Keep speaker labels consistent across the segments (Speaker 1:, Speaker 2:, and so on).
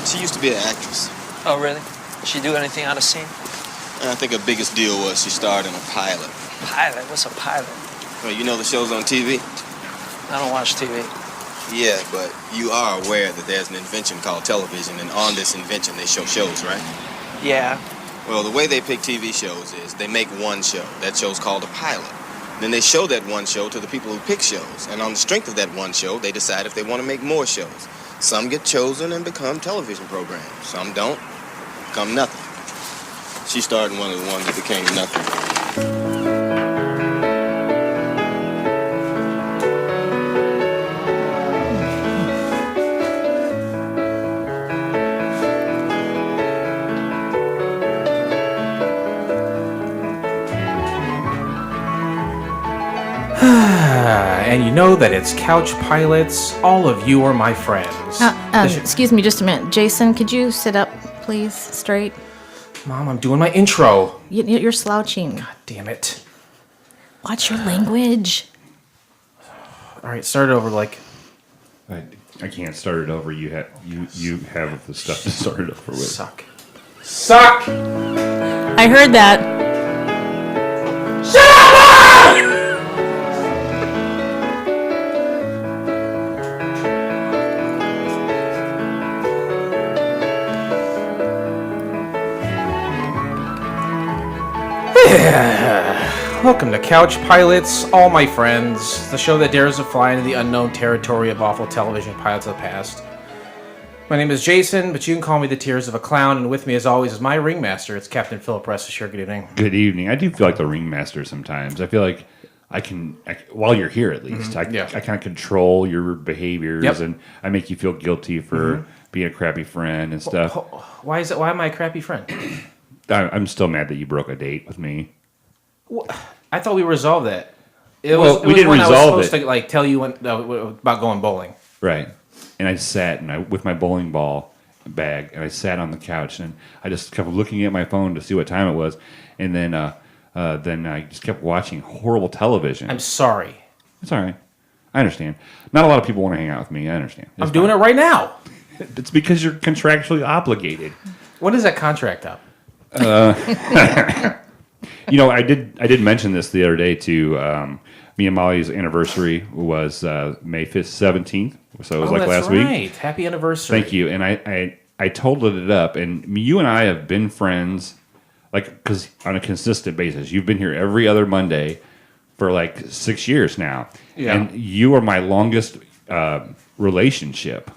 Speaker 1: She used to be an actress.
Speaker 2: Oh, really? Did she do anything out of scene?
Speaker 1: And I think her biggest deal was she starred in a pilot.
Speaker 2: Pilot? What's a pilot?
Speaker 1: Well, you know the shows on TV?
Speaker 2: I don't watch TV.
Speaker 1: Yeah, but you are aware that there's an invention called television, and on this invention they show shows, right?
Speaker 2: Yeah.
Speaker 1: Well, the way they pick TV shows is they make one show. That show's called a pilot. Then they show that one show to the people who pick shows, and on the strength of that one show, they decide if they want to make more shows. Some get chosen and become television programs. Some don't, become nothing. She starred in one of the ones that became nothing.
Speaker 3: And you know that it's couch pilots. All of you are my friends.
Speaker 4: Excuse me just a minute. Jason, could you sit up, please, straight?
Speaker 3: Mom, I'm doing my intro.
Speaker 4: You're slouching.
Speaker 3: God damn it.
Speaker 4: Watch your language.
Speaker 3: All right, start it over like...
Speaker 5: I can't start it over. You have the stuff to start it over with.
Speaker 3: Suck.
Speaker 4: I heard that.
Speaker 3: Shut up! Welcome to Couch Pilots, all my friends, the show that dares to fly into the unknown territory of awful television pilots of the past. My name is Jason, but you can call me the Tears of a Clown, and with me as always is my ringmaster. It's Captain Philip Restashire. Good evening.
Speaker 5: Good evening. I do feel like the ringmaster sometimes. I feel like I can, while you're here at least, I kind of control your behaviors, and I make you feel guilty for being a crappy friend and stuff.
Speaker 3: Why is it? Why am I a crappy friend?
Speaker 5: I'm still mad that you broke a date with me.
Speaker 3: I thought we resolved that.
Speaker 5: We didn't resolve
Speaker 3: I was supposed
Speaker 5: it.
Speaker 3: to tell you about going bowling.
Speaker 5: Right. And I sat with my bowling ball bag, and I sat on the couch, and I just kept looking at my phone to see what time it was, and then I just kept watching horrible television.
Speaker 3: I'm sorry.
Speaker 5: It's all right. I understand. Not a lot of people want to hang out with me. I understand.
Speaker 3: I'm doing it right now.
Speaker 5: It's because you're contractually obligated.
Speaker 3: When is that contract up?
Speaker 5: You know, I did mention this the other day to me and Molly's anniversary was May 5th, 17th. So it was like last week.
Speaker 3: Right. Happy anniversary.
Speaker 5: Thank you. And I totaled it up, and you and I have been friends, because on a consistent basis. You've been here every other Monday for 6 years now.
Speaker 3: Yeah.
Speaker 5: And you are my longest relationship.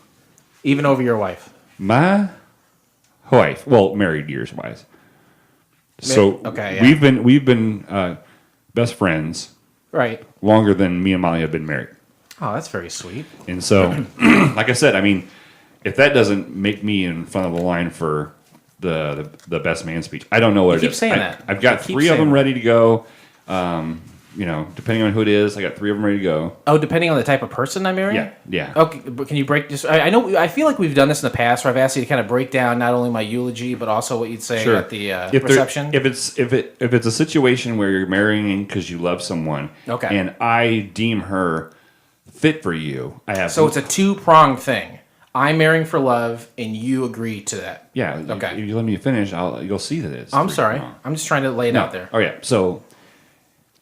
Speaker 3: Even over your wife.
Speaker 5: My wife. Well, married years wise. So
Speaker 3: okay, yeah.
Speaker 5: we've been best friends
Speaker 3: right
Speaker 5: longer than me and Molly have been married.
Speaker 3: Oh, that's very sweet.
Speaker 5: And so, like I said, I mean, if that doesn't make me in front of the line for the best man speech, I don't know what it is.
Speaker 3: Keep saying that.
Speaker 5: I've got three of them ready to go. Depending on who it is, I got three of them ready to go.
Speaker 3: Oh, depending on the type of person I'm marrying?
Speaker 5: Yeah.
Speaker 3: Okay, but can you break just... I feel like we've done this in the past where I've asked you to kind of break down not only my eulogy, but also what you'd say at the reception.
Speaker 5: If it's a situation where you're marrying because you love someone, and I deem her fit for you, So
Speaker 3: it's a two-pronged thing. I'm marrying for love, and you agree to that.
Speaker 5: Yeah.
Speaker 3: Okay.
Speaker 5: If you let me finish, you'll see that it's...
Speaker 3: I'm sorry. I'm just trying to lay it out there.
Speaker 5: Oh, yeah. So...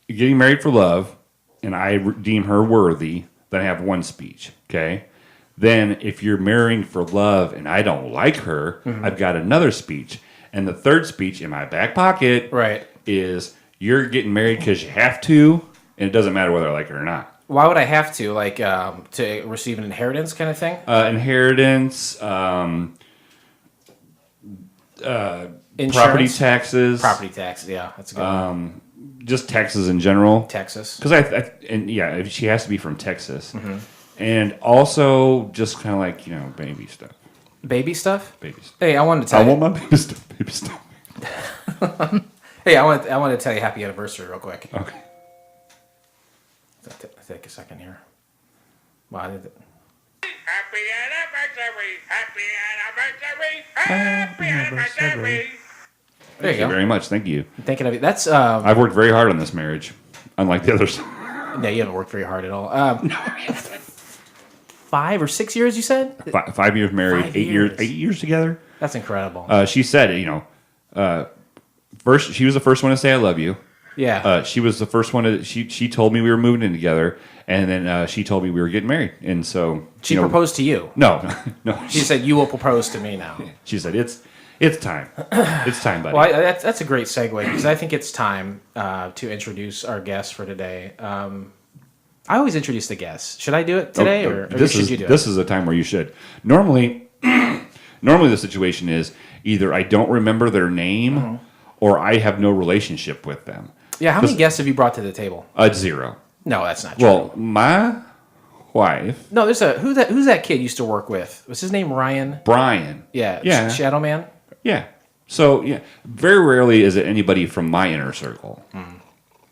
Speaker 5: getting married for love, and I deem her worthy, then I have one speech, okay? Then if you're marrying for love and I don't like her, I've got another speech. And the third speech in my back pocket is you're getting married because you have to, and it doesn't matter whether I like her or not.
Speaker 3: Why would I have to? To receive an inheritance kind of thing?
Speaker 5: Inheritance, property taxes.
Speaker 3: Property tax, yeah. That's a good one.
Speaker 5: Just Texas in general.
Speaker 3: Texas.
Speaker 5: Because if she has to be from Texas. And also just kind of baby stuff.
Speaker 3: Baby stuff?
Speaker 5: Baby stuff.
Speaker 3: Hey, I wanted to tell you.
Speaker 5: I want my baby stuff. Baby stuff.
Speaker 3: Hey, I want to tell you happy anniversary real quick.
Speaker 5: Okay.
Speaker 3: Take a second here. Wow,
Speaker 6: Happy anniversary! Happy anniversary! Happy anniversary!
Speaker 3: There you go.
Speaker 5: Thank you very much. Thank you.
Speaker 3: I'm thinking of it. That's
Speaker 5: I've worked very hard on this marriage, unlike the others.
Speaker 3: No, you haven't worked very hard at all. 5 or 6 years, you said?
Speaker 5: 5 years married,
Speaker 3: 5
Speaker 5: 8 years,
Speaker 3: years.
Speaker 5: 8 years together.
Speaker 3: That's incredible.
Speaker 5: She said, first she was the first one to say I love you.
Speaker 3: Yeah.
Speaker 5: She was the first one to. She told me we were moving in together, and then she told me we were getting married, and so
Speaker 3: She proposed to you.
Speaker 5: No, no.
Speaker 3: She said, "You will propose to me now."
Speaker 5: She said, "It's time. It's time, buddy."
Speaker 3: Well, that's a great segue because I think it's time to introduce our guest for today. I always introduce the guests. Should I do it today, or should you do it?
Speaker 5: This is a time where you should. Normally, the situation is either I don't remember their name, or I have no relationship with them.
Speaker 3: Yeah, how many guests have you brought to the table?
Speaker 5: 0.
Speaker 3: No, that's not true.
Speaker 5: Well, my wife,
Speaker 3: No, there's who's that kid used to work with? Was his name Ryan?
Speaker 5: Brian.
Speaker 3: Yeah. Shadow Man?
Speaker 5: Yeah. So, yeah, very rarely is it anybody from my inner circle.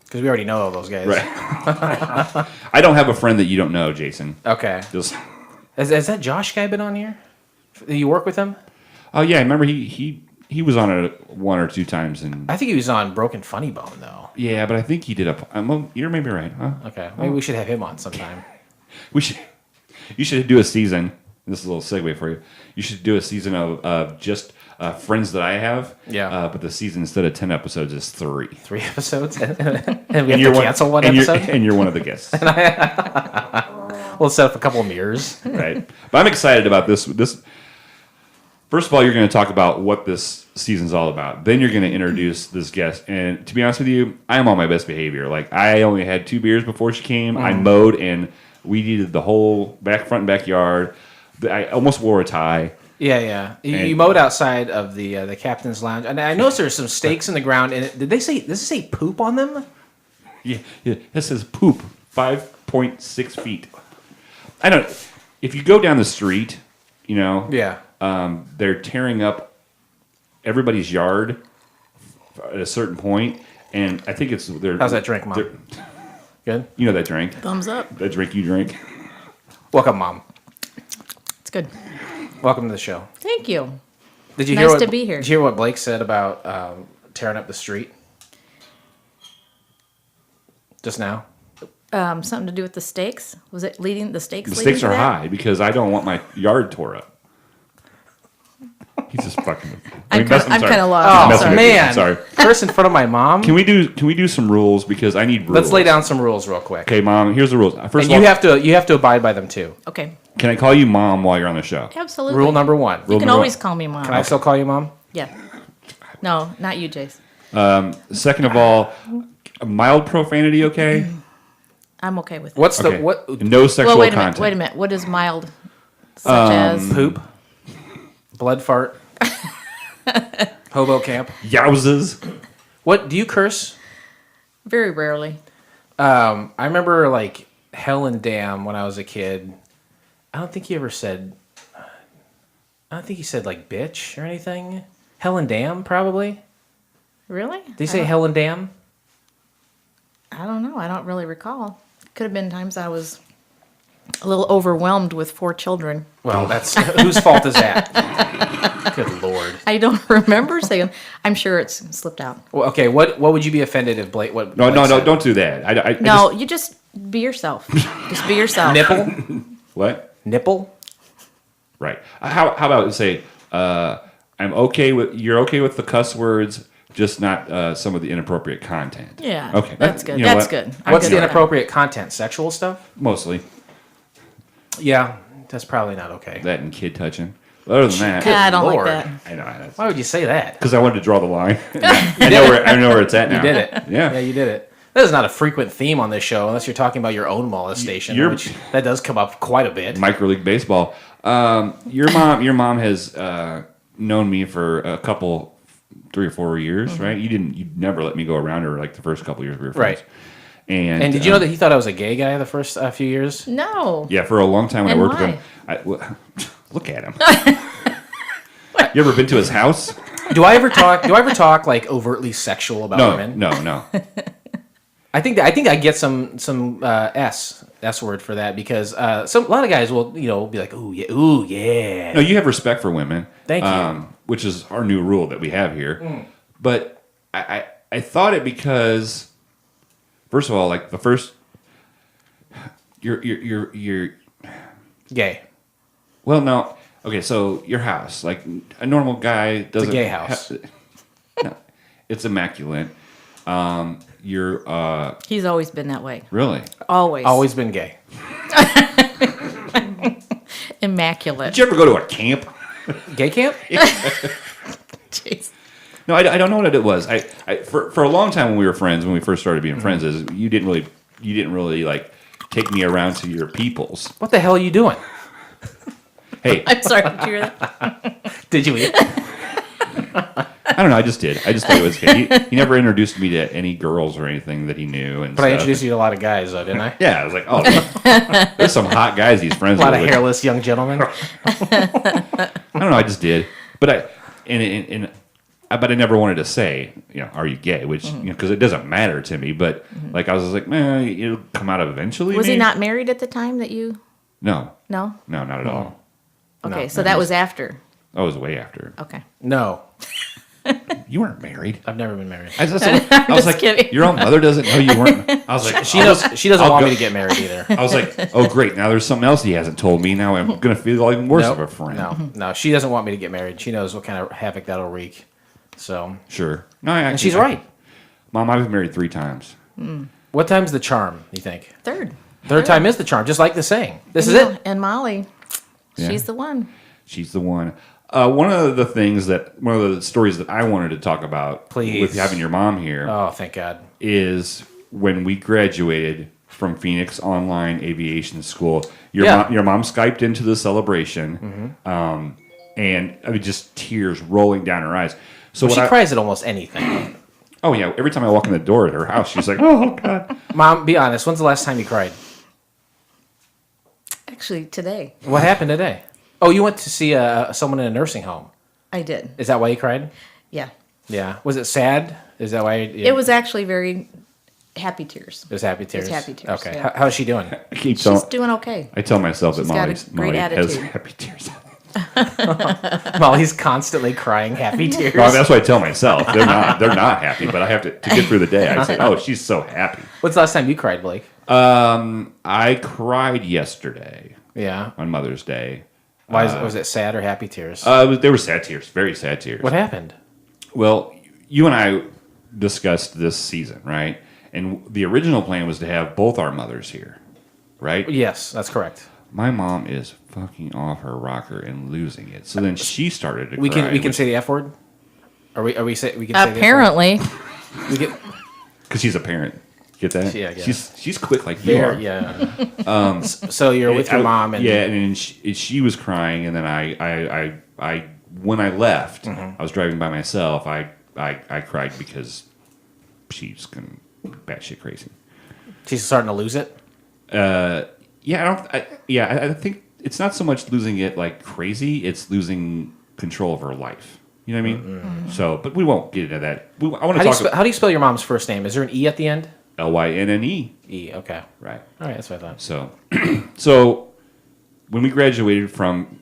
Speaker 3: Because we already know all those guys.
Speaker 5: Right. I don't have a friend that you don't know, Jason.
Speaker 3: Okay.
Speaker 5: Just,
Speaker 3: Has that Josh guy been on here? You work with him?
Speaker 5: oh, yeah, I remember he was on it 1 or 2 times. And
Speaker 3: I think he was on Broken Funny Bone, though.
Speaker 5: yeah, but I think he did you're maybe right, huh?
Speaker 3: Okay. Maybe we should have him on sometime.
Speaker 5: You should do a season. This is a little segue for you. You should do a season of just friends that I have.
Speaker 3: Yeah.
Speaker 5: But the season, instead of 10 episodes, is 3.
Speaker 3: 3 episodes? And we have to cancel one episode?
Speaker 5: And you're one of the guests.
Speaker 3: We'll set up a couple of mirrors.
Speaker 5: Right. But I'm excited about this. First of all, you're going to talk about what this season's all about. Then you're going to introduce this guest. And to be honest with you, I am on my best behavior. Like, I only had 2 beers before she came. I mowed and weeded the whole front and backyard. I almost wore a tie.
Speaker 3: Yeah. You mowed outside of the captain's lounge. And I noticed there's some stakes in the ground. And does it say poop on them?
Speaker 5: Yeah. It says poop, 5.6 feet. I don't. If you go down the street,
Speaker 3: Yeah.
Speaker 5: they're tearing up everybody's yard at a certain point, and I think it's.
Speaker 3: How's that drink, Mom? Good?
Speaker 5: You know that drink.
Speaker 4: Thumbs up.
Speaker 5: That drink you drink.
Speaker 3: Welcome, Mom.
Speaker 4: It's good.
Speaker 3: Welcome to the show.
Speaker 4: Thank you.
Speaker 3: Did you
Speaker 4: Nice
Speaker 3: hear
Speaker 4: to be here.
Speaker 3: Did you hear what Blake said about tearing up the street? Just now?
Speaker 4: Something to do with the stakes? Was it leading the stakes?
Speaker 5: The
Speaker 4: leading
Speaker 5: stakes
Speaker 4: to
Speaker 5: are
Speaker 4: that?
Speaker 5: high because I don't want my yard tore up. He's just fucking.
Speaker 4: I'm
Speaker 5: sorry.
Speaker 4: kind of lost.
Speaker 3: Oh,
Speaker 4: I'm
Speaker 5: messing
Speaker 4: sorry.
Speaker 5: with you.
Speaker 3: man.
Speaker 5: Sorry.
Speaker 3: Curse in front of my mom?
Speaker 5: Can we do some rules because I need rules.
Speaker 3: Let's lay down some rules real quick.
Speaker 5: Okay, Mom. Here's the rules. First
Speaker 3: And
Speaker 5: of all,
Speaker 3: you have to abide by them too.
Speaker 4: Okay.
Speaker 5: can I call you Mom while you're on the show?
Speaker 4: Absolutely.
Speaker 3: Rule number 1.
Speaker 4: You
Speaker 5: Rule
Speaker 4: can
Speaker 5: number
Speaker 4: always
Speaker 5: one.
Speaker 4: call me Mom.
Speaker 3: Can I still call you Mom?
Speaker 4: Yeah. No, not you, Jace.
Speaker 5: Second of all, mild profanity, okay?
Speaker 4: I'm okay with it.
Speaker 3: What's
Speaker 5: Okay.
Speaker 3: the what?
Speaker 5: No sexual
Speaker 4: Well, wait a
Speaker 5: content.
Speaker 4: minute. What is mild? Such as
Speaker 3: Poop, blood fart, hobo camp.
Speaker 5: Yowzas.
Speaker 3: What do you curse?
Speaker 4: very rarely.
Speaker 3: I remember like hell and damn when I was a kid. I don't think he ever said. I don't think he said like bitch or anything. Hell and damn, probably.
Speaker 4: Really?
Speaker 3: Did he say hell and damn?
Speaker 4: I don't know. I don't really recall. Could have been times I was a little overwhelmed with 4 children.
Speaker 3: Well, that's whose fault is that? Good Lord.
Speaker 4: I don't remember saying. I'm sure it's slipped out.
Speaker 3: Well, okay, what would you be offended if Blake? What?
Speaker 5: No,
Speaker 3: Blake said?
Speaker 5: don't do that. I
Speaker 4: No,
Speaker 5: just-
Speaker 4: you just be yourself. Just be yourself.
Speaker 3: Nipple,
Speaker 5: what?
Speaker 3: nipple.
Speaker 5: Right. How about say, I'm okay with you're okay with the cuss words, just not some of the inappropriate content.
Speaker 4: Yeah.
Speaker 5: Okay.
Speaker 4: That's good.
Speaker 5: you know
Speaker 4: That's
Speaker 5: what?
Speaker 4: good. I'm
Speaker 3: What's
Speaker 4: good
Speaker 3: the
Speaker 4: with that.
Speaker 3: inappropriate content? Sexual stuff?
Speaker 5: Mostly
Speaker 3: Yeah, that's probably not okay.
Speaker 5: that and kid touching. Other than that,
Speaker 4: Yeah, I don't
Speaker 3: Lord.
Speaker 4: like that.
Speaker 5: I know
Speaker 3: Why would you say that?
Speaker 5: because I wanted to draw the line. I know where it's at now.
Speaker 3: You did it.
Speaker 5: Yeah.
Speaker 3: Yeah, you did it. That is not a frequent theme on this show, unless you're talking about your own molestation,
Speaker 5: You're-
Speaker 3: which that does come up quite a bit.
Speaker 5: Minor league baseball. Your mom has known me for a couple, 3 or 4 years,
Speaker 3: Mm-hmm.
Speaker 5: right? You never let me go around her like the first couple years we were friends.
Speaker 3: Right.
Speaker 5: And
Speaker 3: And did you know that he thought I was a gay guy the first few years?
Speaker 4: No.
Speaker 5: Yeah, for a long time when
Speaker 4: And
Speaker 5: I worked with him. Look at him. You ever been to his house?
Speaker 3: Do I ever talk like overtly sexual about
Speaker 5: No,
Speaker 3: women?
Speaker 5: no.
Speaker 3: I think I get some S word for that because a lot of guys will be like ooh yeah.
Speaker 5: No, you have respect for women.
Speaker 3: Thank you.
Speaker 5: Which is our new rule that we have here. But I thought it because, first of all, like the first, you're
Speaker 3: Gay.
Speaker 5: Well, no. Okay, so your house, like a normal guy doesn't.
Speaker 3: It's a gay house.
Speaker 5: No, it's immaculate. You're
Speaker 4: He's always been that way.
Speaker 5: really.
Speaker 4: Always.
Speaker 3: Always been gay.
Speaker 4: Immaculate.
Speaker 5: Did you ever go to a camp?
Speaker 3: Gay camp?
Speaker 4: Jeez.
Speaker 5: No, I don't know what it was. For a long time when we were friends, when we first started being friends, is you didn't really like take me around to your peoples.
Speaker 3: What the hell are you doing?
Speaker 5: Hey,
Speaker 4: I'm sorry. Did you hear that?
Speaker 3: Did you eat?
Speaker 5: I don't know. I just did. I just thought it was good. He never introduced me to any girls or anything that he knew. And
Speaker 3: But I
Speaker 5: stuff.
Speaker 3: introduced you to a lot of guys, though, didn't I?
Speaker 5: Yeah, I was like, oh, there's some hot guys he's friends
Speaker 3: A lot of
Speaker 5: with.
Speaker 3: hairless young gentlemen.
Speaker 5: I don't know. I just did. But but I never wanted to say, are you gay? Which, because it doesn't matter to me. But like, I was like, man, it'll come out eventually.
Speaker 4: Was he
Speaker 5: maybe?
Speaker 4: not married at the time that you?
Speaker 5: No,
Speaker 4: No.
Speaker 5: not at all.
Speaker 4: Okay,
Speaker 3: No,
Speaker 4: so that was after.
Speaker 5: I was way after.
Speaker 4: Okay.
Speaker 3: No,
Speaker 5: You weren't married.
Speaker 3: I've never been married.
Speaker 5: I was like,
Speaker 4: kidding.
Speaker 5: your own mother doesn't know you weren't. I was like,
Speaker 3: She doesn't want me to get married either.
Speaker 5: I was like, oh great, now there's something else he hasn't told me. Now I'm gonna feel even worse of a friend.
Speaker 3: No, she doesn't want me to get married. She knows what kind of havoc that'll wreak. So,
Speaker 5: Sure. No,
Speaker 3: and she's right.
Speaker 5: Mom, I've been married 3 times.
Speaker 3: What time's the charm? You think?
Speaker 4: Third.
Speaker 3: Third time is the charm, just like the saying. This is
Speaker 4: Yeah,
Speaker 3: it.
Speaker 4: And Molly,
Speaker 5: Yeah.
Speaker 4: she's the one.
Speaker 5: She's the one. One of the stories that I wanted to talk about
Speaker 3: Please.
Speaker 5: with having your mom here
Speaker 3: Oh, thank God.
Speaker 5: is when we graduated from Phoenix Online Aviation School. Your mom Skyped into the celebration, and I mean, just tears rolling down her eyes. So
Speaker 3: She cries at almost anything.
Speaker 5: Oh yeah, every time I walk in the door at her house, she's like, "Oh God."
Speaker 3: Mom, be honest. When's the last time you cried?
Speaker 4: Actually, today
Speaker 3: What happened today? Oh, you went to see someone in a nursing home.
Speaker 4: I did.
Speaker 3: Is that why you cried?
Speaker 4: Yeah.
Speaker 3: Yeah. Was it sad? Is that why?
Speaker 4: It was actually very happy tears.
Speaker 3: It was happy tears.
Speaker 4: It was happy tears,
Speaker 3: Okay.
Speaker 4: yeah.
Speaker 3: How's she doing?
Speaker 5: I keep
Speaker 4: She's
Speaker 5: telling.
Speaker 4: doing okay.
Speaker 5: I tell myself
Speaker 4: She's
Speaker 5: that
Speaker 4: got a
Speaker 5: Molly
Speaker 4: great
Speaker 5: has
Speaker 4: attitude.
Speaker 5: happy tears.
Speaker 3: Molly's constantly crying happy tears.
Speaker 5: Well, that's what I tell myself. They're not happy, but I have to get through the day. I say, "Oh, she's so happy."
Speaker 3: When's the last time you cried, Blake?
Speaker 5: I cried yesterday
Speaker 3: Yeah.
Speaker 5: on Mother's Day.
Speaker 3: Why was it sad or happy tears?
Speaker 5: They were sad tears, very sad tears.
Speaker 3: What happened?
Speaker 5: Well, you and I discussed this season, right? And the original plan was to have both our mothers here, right?
Speaker 3: Yes, that's correct.
Speaker 5: My mom is fucking off her rocker and losing it. So then she started to
Speaker 3: We
Speaker 5: cry.
Speaker 3: can say the F word. We can say the F word?
Speaker 4: Apparently,
Speaker 3: We get
Speaker 5: because she's a parent. Get that?
Speaker 3: Yeah, I guess.
Speaker 5: She's quick like you
Speaker 3: there.
Speaker 5: are.
Speaker 3: Yeah. So you're with your mom, and
Speaker 5: yeah, and then she was crying, and then I when I left,
Speaker 3: Mm-hmm.
Speaker 5: I was driving by myself. I cried because she's going batshit crazy.
Speaker 3: she's starting to lose it.
Speaker 5: I think it's not so much losing it like crazy; it's losing control of her life. You know what I mean?
Speaker 3: Mm-hmm.
Speaker 5: So, but we won't get into that. I want
Speaker 3: How
Speaker 5: to
Speaker 3: do,
Speaker 5: talk
Speaker 3: how do you spell your mom's first name? Is there an E at the end?
Speaker 5: Lynne.
Speaker 3: E. Okay.
Speaker 5: Right.
Speaker 3: All right. That's what I thought.
Speaker 5: So when we graduated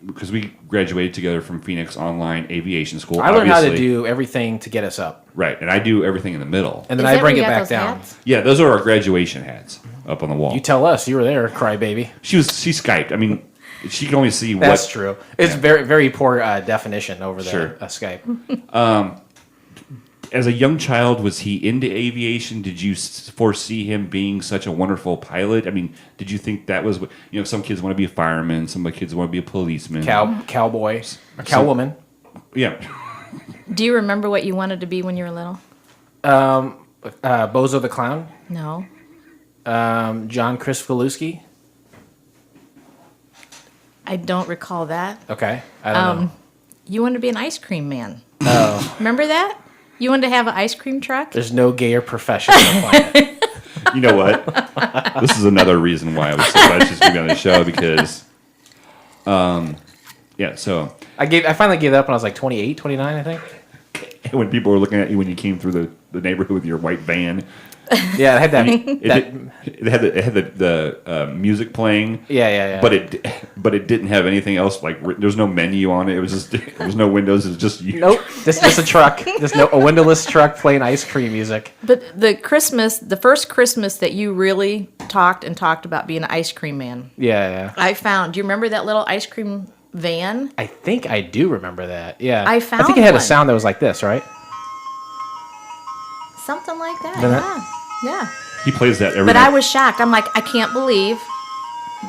Speaker 5: because we graduated together from Phoenix Online Aviation School.
Speaker 3: I learned how to
Speaker 5: obviously.
Speaker 3: do everything to get us up,
Speaker 5: Right, and I do everything in the middle.
Speaker 3: and then
Speaker 4: Is
Speaker 3: I
Speaker 4: that
Speaker 3: bring
Speaker 4: where
Speaker 3: it
Speaker 4: you got
Speaker 3: back
Speaker 4: those
Speaker 3: down.
Speaker 4: hats?
Speaker 5: Yeah, those are our graduation hats up on the wall.
Speaker 3: You tell us. You were there, crybaby.
Speaker 5: She Skyped. I mean, she can only see
Speaker 3: That's
Speaker 5: what.
Speaker 3: true. It's very, very poor definition over there.
Speaker 5: Sure.
Speaker 3: Skype.
Speaker 5: As a young child, was he into aviation? Did you foresee him being such a wonderful pilot? I mean, did you think that was what, some kids want to be a fireman, some kids want to be a policeman.
Speaker 3: Cowboy, or cowwoman.
Speaker 5: Yeah.
Speaker 4: do you remember what you wanted to be when you were little?
Speaker 3: Bozo the Clown.
Speaker 4: No.
Speaker 3: John Krzyzewski.
Speaker 4: I don't recall that.
Speaker 3: Okay. I don't know.
Speaker 4: You wanted to be an ice cream man.
Speaker 3: Oh.
Speaker 4: Remember that? You wanted to have an ice cream truck?
Speaker 3: There's no gayer profession on the planet.
Speaker 5: You know what? This is another reason why I was so glad she's going to be on the show because, so
Speaker 3: I finally gave it up when I was like 28, 29, I think.
Speaker 5: when people were looking at you when you came through the neighborhood with your white van,
Speaker 3: Yeah, it had that.
Speaker 5: It had the music playing.
Speaker 3: Yeah.
Speaker 5: But it didn't have anything else. Like there was no menu on it. It was just there was no windows. It was just you.
Speaker 3: Nope. Just a truck. Just a windowless truck playing ice cream music.
Speaker 4: But the first Christmas that you really talked about being an ice cream man,
Speaker 3: Yeah.
Speaker 4: I found. Do you remember that little ice cream van?
Speaker 3: I think I do remember that. Yeah.
Speaker 4: I found
Speaker 3: think it had a
Speaker 4: one.
Speaker 3: sound that was like this, right?
Speaker 4: Something like that.
Speaker 3: Then
Speaker 4: Yeah.
Speaker 5: He plays that every
Speaker 4: But
Speaker 5: night.
Speaker 4: I was shocked. I'm like, I can't believe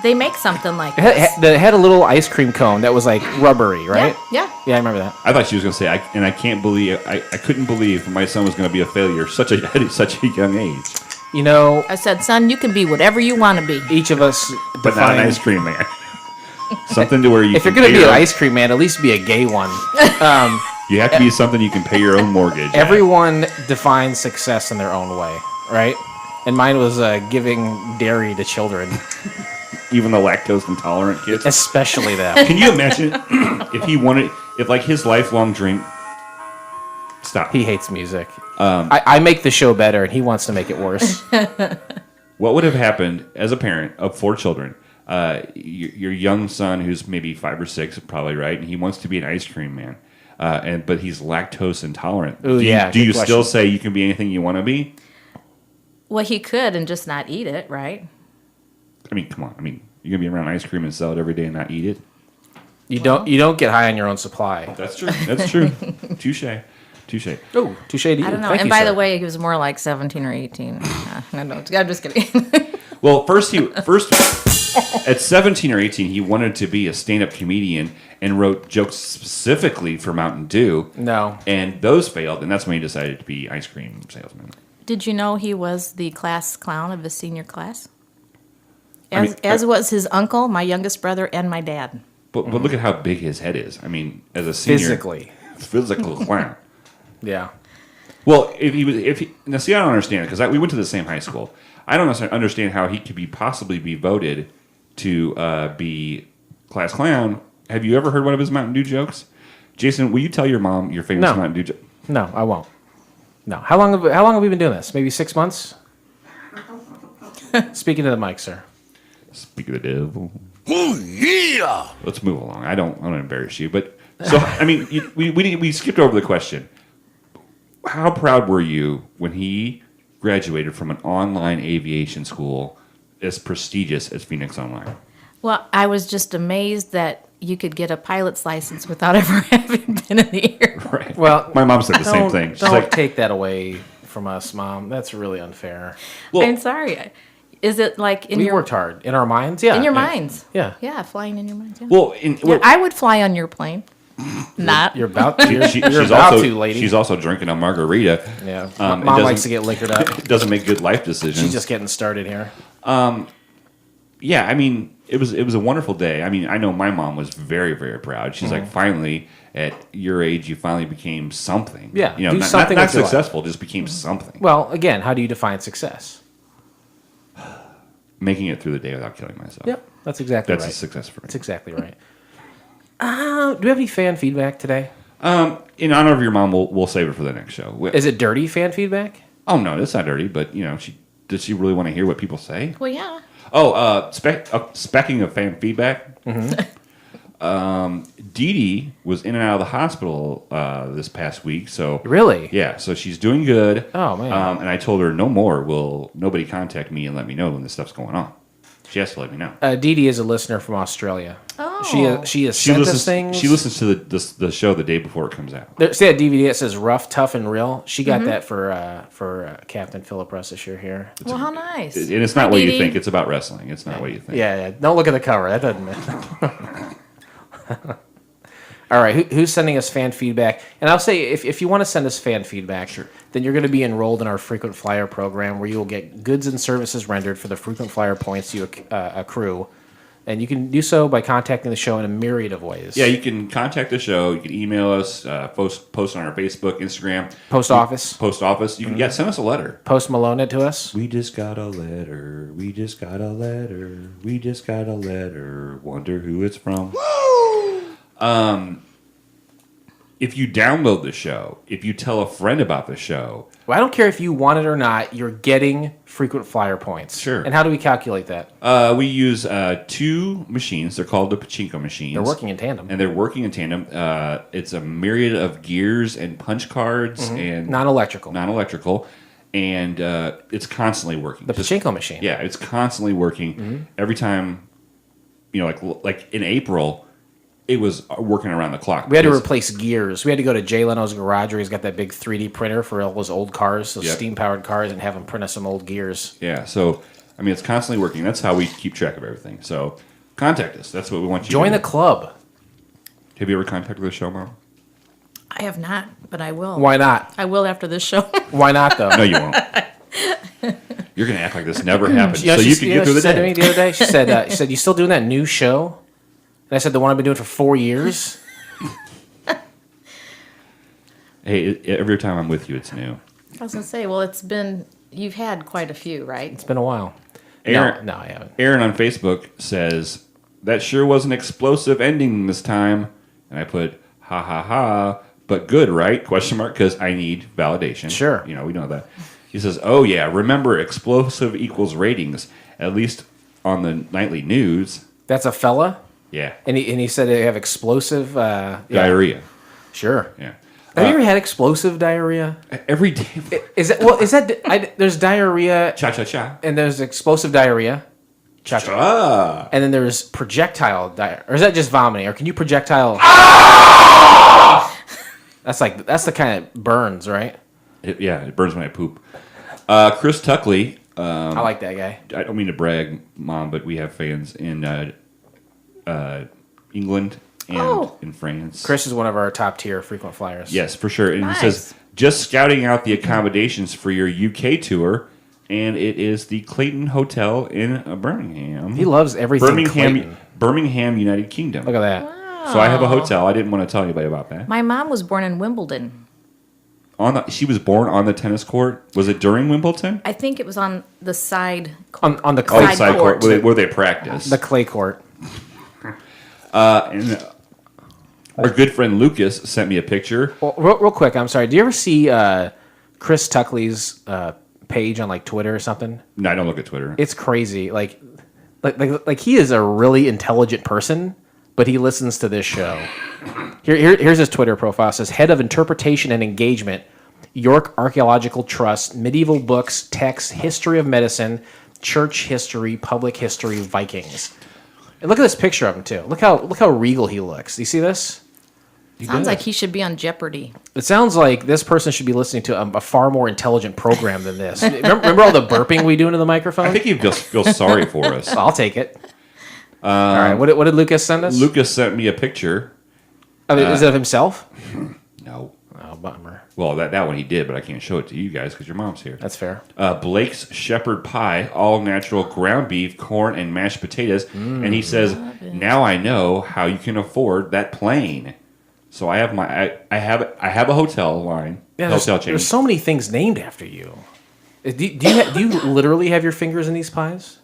Speaker 4: they make something like
Speaker 3: It
Speaker 4: this.
Speaker 3: it had a little ice cream cone that was like rubbery, right?
Speaker 4: Yeah.
Speaker 3: Yeah, I remember that.
Speaker 5: I thought she was going to say, I can't believe, I couldn't believe my son was going to be a failure at such a young age.
Speaker 3: You know,
Speaker 4: I said, son, you can be whatever you want to be.
Speaker 3: each of us
Speaker 5: But not an ice cream man. Something to where you
Speaker 3: If you're
Speaker 5: can
Speaker 3: going to
Speaker 5: pay
Speaker 3: be an
Speaker 5: your own-
Speaker 3: ice cream man, at least be a gay one.
Speaker 5: You have to be something you can pay your own mortgage.
Speaker 3: Everyone defines success in their own way, right? And mine was giving dairy to children,
Speaker 5: Even the lactose intolerant kids.
Speaker 3: especially that.
Speaker 5: Can you imagine if like his lifelong dream. Stop.
Speaker 3: He hates music. I make the show better, and he wants to make it worse.
Speaker 5: What would have happened as a parent of 4 children? Your young son, who's maybe 5 or 6, probably right, and he wants to be an ice cream man, but he's lactose intolerant.
Speaker 3: Ooh,
Speaker 5: do you,
Speaker 3: yeah,
Speaker 5: do
Speaker 3: good
Speaker 5: you
Speaker 3: question.
Speaker 5: still say you can be anything you want to be?
Speaker 4: Well, he could and just not eat it, right?
Speaker 5: I mean, come on. I mean, you're gonna be around ice cream and sell it every day and not eat it.
Speaker 3: You don't get high on your own supply.
Speaker 5: That's true. That's true. Touche.
Speaker 3: Oh, touche to you.
Speaker 4: I don't know.
Speaker 3: Thank
Speaker 4: And
Speaker 3: you,
Speaker 4: by
Speaker 3: sir.
Speaker 4: the way, he was more like 17 or 18. No, I'm just kidding.
Speaker 5: Well, first at 17 or 18, he wanted to be a stand-up comedian and wrote jokes specifically for Mountain Dew.
Speaker 3: No.
Speaker 5: And those failed, and that's when he decided to be ice cream salesman.
Speaker 4: Did you know he was the class clown of his senior class?
Speaker 5: I
Speaker 4: As
Speaker 5: mean,
Speaker 4: was his uncle, my youngest brother, and my dad.
Speaker 5: But look at how big his head is. I mean, as a senior, physical clown.
Speaker 3: Yeah.
Speaker 5: Well, if he now see, I don't understand it because we went to the same high school. I don't understand how he could possibly be voted to be class clown. Have you ever heard one of his Mountain Dew jokes? Jason, will you tell your mom your famous
Speaker 3: No.
Speaker 5: Mountain Dew joke?
Speaker 3: No, I won't. No. How long have we been doing this? Maybe 6 months? Speaking to the mic, sir.
Speaker 5: Speak of the devil. Oh yeah. Let's move along. I don't want to embarrass you, but so I mean, we skipped over the question. How proud were you when he graduated from an online aviation school as prestigious as Phoenix Online?
Speaker 4: Well, I was just amazed that you could get a pilot's license without ever having been in the air.
Speaker 5: Right.
Speaker 3: Well,
Speaker 5: My mom said the same thing. She's
Speaker 3: Don't
Speaker 5: like,
Speaker 3: take that away from us, Mom. That's really unfair.
Speaker 5: well,
Speaker 4: I'm sorry. Is it like in
Speaker 3: We
Speaker 4: your
Speaker 3: worked hard. In our minds, yeah.
Speaker 4: in your
Speaker 3: Yeah.
Speaker 4: minds?
Speaker 3: Yeah.
Speaker 4: Yeah, flying in your minds. Yeah.
Speaker 5: well,
Speaker 4: Yeah, I would fly on your plane. Not.
Speaker 3: You're about to. You're
Speaker 5: she's
Speaker 3: about
Speaker 5: also
Speaker 3: to, lady.
Speaker 5: she's also drinking a margarita.
Speaker 3: Yeah.
Speaker 5: it
Speaker 3: Mom
Speaker 5: doesn't-
Speaker 3: likes to get liquored up.
Speaker 5: It doesn't make good life decisions.
Speaker 3: She's just getting started here.
Speaker 5: Yeah, I mean, it was a wonderful day. I mean, I know my mom was very, very proud. She's like, finally, at your age, you finally became something.
Speaker 3: Yeah,
Speaker 5: you know,
Speaker 3: do
Speaker 5: not
Speaker 3: something
Speaker 5: not
Speaker 3: with your life.
Speaker 5: successful, just became something.
Speaker 3: Well, again, how do you define success?
Speaker 5: Making it through the day without killing myself.
Speaker 3: Yep, that's exactly
Speaker 5: That's
Speaker 3: right.
Speaker 5: a success for me.
Speaker 3: That's exactly right. Do we have any fan feedback today?
Speaker 5: In honor of your mom, we'll save it for the next show.
Speaker 3: Is it dirty fan feedback?
Speaker 5: Oh no, that's not dirty. But you know, does she really want to hear what people say?
Speaker 4: Well, yeah.
Speaker 5: Oh, specking of fan feedback. Dee Dee was in and out of the hospital this past week. So
Speaker 3: Really?
Speaker 5: yeah, so she's doing good.
Speaker 3: Oh, man.
Speaker 5: And I told her no more. Will nobody contact me and let me know when this stuff's going on? She has to let me know.
Speaker 3: Dee Dee is a listener from Australia.
Speaker 4: Oh.
Speaker 3: She has sent us things.
Speaker 5: She listens to the show the day before it comes out.
Speaker 3: See that DVD that says "Rough, Tough, and Real"? She got that for Captain Philip Russ this year here.
Speaker 4: Well, how nice.
Speaker 5: And it's not
Speaker 4: Hi,
Speaker 5: what you
Speaker 4: Dee Dee.
Speaker 5: think. It's about wrestling. It's not what you think.
Speaker 3: Yeah. Don't look at the cover. That doesn't matter. All right, who's sending us fan feedback? And I'll say, if you want to send us fan feedback, then you're going to be enrolled in our frequent flyer program, where you will get goods and services rendered for the frequent flyer points you accrue. And you can do so by contacting the show in a myriad of ways.
Speaker 5: Yeah, you can contact the show. You can email us, post on our Facebook, Instagram.
Speaker 3: Post office.
Speaker 5: Post office. You can send us a letter.
Speaker 3: Post Malone it to us.
Speaker 5: We just got a letter. We just got a letter. We just got a letter. Wonder who it's from. if you download the show, if you tell a friend about the show,
Speaker 3: Well, I don't care if you want it or not. You're getting frequent flyer points.
Speaker 5: Sure.
Speaker 3: And how do we calculate that?
Speaker 5: we use 2 machines. They're called the pachinko machines.
Speaker 3: They're working in tandem.
Speaker 5: And they're working in tandem. It's a myriad of gears and punch cards and
Speaker 3: Non-electrical.
Speaker 5: non-electrical, and it's constantly working.
Speaker 3: The pachinko machine.
Speaker 5: Yeah, it's constantly working. Every time, like in April, it was working around the clock.
Speaker 3: We had to
Speaker 5: because-
Speaker 3: replace gears. We had to go to Jay Leno's garage where he's got that big 3D printer for all those old cars, those
Speaker 5: Yep.
Speaker 3: steam-powered cars, and have him print us some old gears.
Speaker 5: Yeah, so I mean, it's constantly working. That's how we keep track of everything. So contact us. That's what we want you
Speaker 3: Join
Speaker 5: to
Speaker 3: the
Speaker 5: do.
Speaker 3: club.
Speaker 5: Have you ever contacted the show, Mom?
Speaker 4: I have not, but I will.
Speaker 3: Why not?
Speaker 4: I will after this show.
Speaker 3: Why not, though?
Speaker 5: No, you won't. You're going to act like this never happened,
Speaker 3: You know,
Speaker 5: so
Speaker 3: she,
Speaker 5: you can
Speaker 3: you know
Speaker 5: get through
Speaker 3: what
Speaker 5: the
Speaker 3: she said to me
Speaker 5: day.
Speaker 3: the other day? She said, you still doing that new show? And I said, the one I've been doing for 4 years?
Speaker 5: Hey, every time I'm with you, it's new.
Speaker 4: I was gonna say, well, you've had quite a few, right?
Speaker 3: It's been a while.
Speaker 5: Aaron,
Speaker 3: No, I haven't.
Speaker 5: Aaron on Facebook says, that sure was an explosive ending this time. And I put, ha ha ha, but good, right? Question mark, because I need validation.
Speaker 3: Sure.
Speaker 5: You know, we know that. He says, oh yeah, remember explosive equals ratings, at least on the nightly news.
Speaker 3: That's a fella?
Speaker 5: Yeah.
Speaker 3: And he said they have explosive... yeah.
Speaker 5: Diarrhea.
Speaker 3: Sure.
Speaker 5: Yeah.
Speaker 3: Have you ever had explosive diarrhea?
Speaker 5: Every day.
Speaker 3: Is that there's diarrhea
Speaker 5: Cha-cha-cha.
Speaker 3: and there's explosive diarrhea? Cha-cha.
Speaker 5: Ah.
Speaker 3: And then there's projectile diarrhea. Or is that just vomiting? Or can you projectile... That's the kind of burns, right?
Speaker 5: It burns when I poop. Chris Tuckley.
Speaker 3: I like that guy.
Speaker 5: I don't mean to brag, Mom, but we have fans in England and in France.
Speaker 3: Chris is one of our top tier frequent flyers.
Speaker 5: Yes, for sure. And
Speaker 4: Nice.
Speaker 5: he says, just scouting out the accommodations for your UK tour, and it is the Clayton Hotel in Birmingham.
Speaker 3: He loves everything Clayton.
Speaker 5: Birmingham, United Kingdom.
Speaker 3: Look at that.
Speaker 5: So I have a hotel. I didn't want to tell anybody about that.
Speaker 4: My mom was born in Wimbledon.
Speaker 5: She was born on the tennis court. Was it during Wimbledon?
Speaker 4: I think it was on the side.
Speaker 3: On the
Speaker 5: Oh,
Speaker 3: clay,
Speaker 5: the side court
Speaker 4: court.
Speaker 5: where they practice.
Speaker 3: the clay court.
Speaker 5: And our good friend Lucas sent me a picture.
Speaker 3: Well, real quick, I'm sorry. Do you ever see Chris Tuckley's page on like Twitter or something?
Speaker 5: No, I don't look at Twitter.
Speaker 3: It's crazy. Like he is a really intelligent person, but he listens to this show. Here's his Twitter profile. It says, head of interpretation and engagement, York Archaeological Trust, medieval books, texts, history of medicine, church history, public history, Vikings. And look at this picture of him too. Look how regal he looks. Do you see this?
Speaker 4: Sounds like he should be on Jeopardy.
Speaker 3: It sounds like this person should be listening to a far more intelligent program than this. Remember all the burping we do into the microphone?
Speaker 5: I think he feels sorry for us.
Speaker 3: I'll take it. All right. What did Lucas send us?
Speaker 5: Lucas sent me a picture.
Speaker 3: Is it of himself?
Speaker 5: No.
Speaker 3: Oh, bummer.
Speaker 5: Well, that one he did, but I can't show it to you guys because your mom's here.
Speaker 3: That's fair.
Speaker 5: Blake's shepherd pie, all natural ground beef, corn, and mashed potatoes. And he says, "Now I know how you can afford that plane." So I have I have a hotel line,
Speaker 3: Yeah,
Speaker 5: hotel chain.
Speaker 3: there's so many things named after you. Do you literally have your fingers in these pies?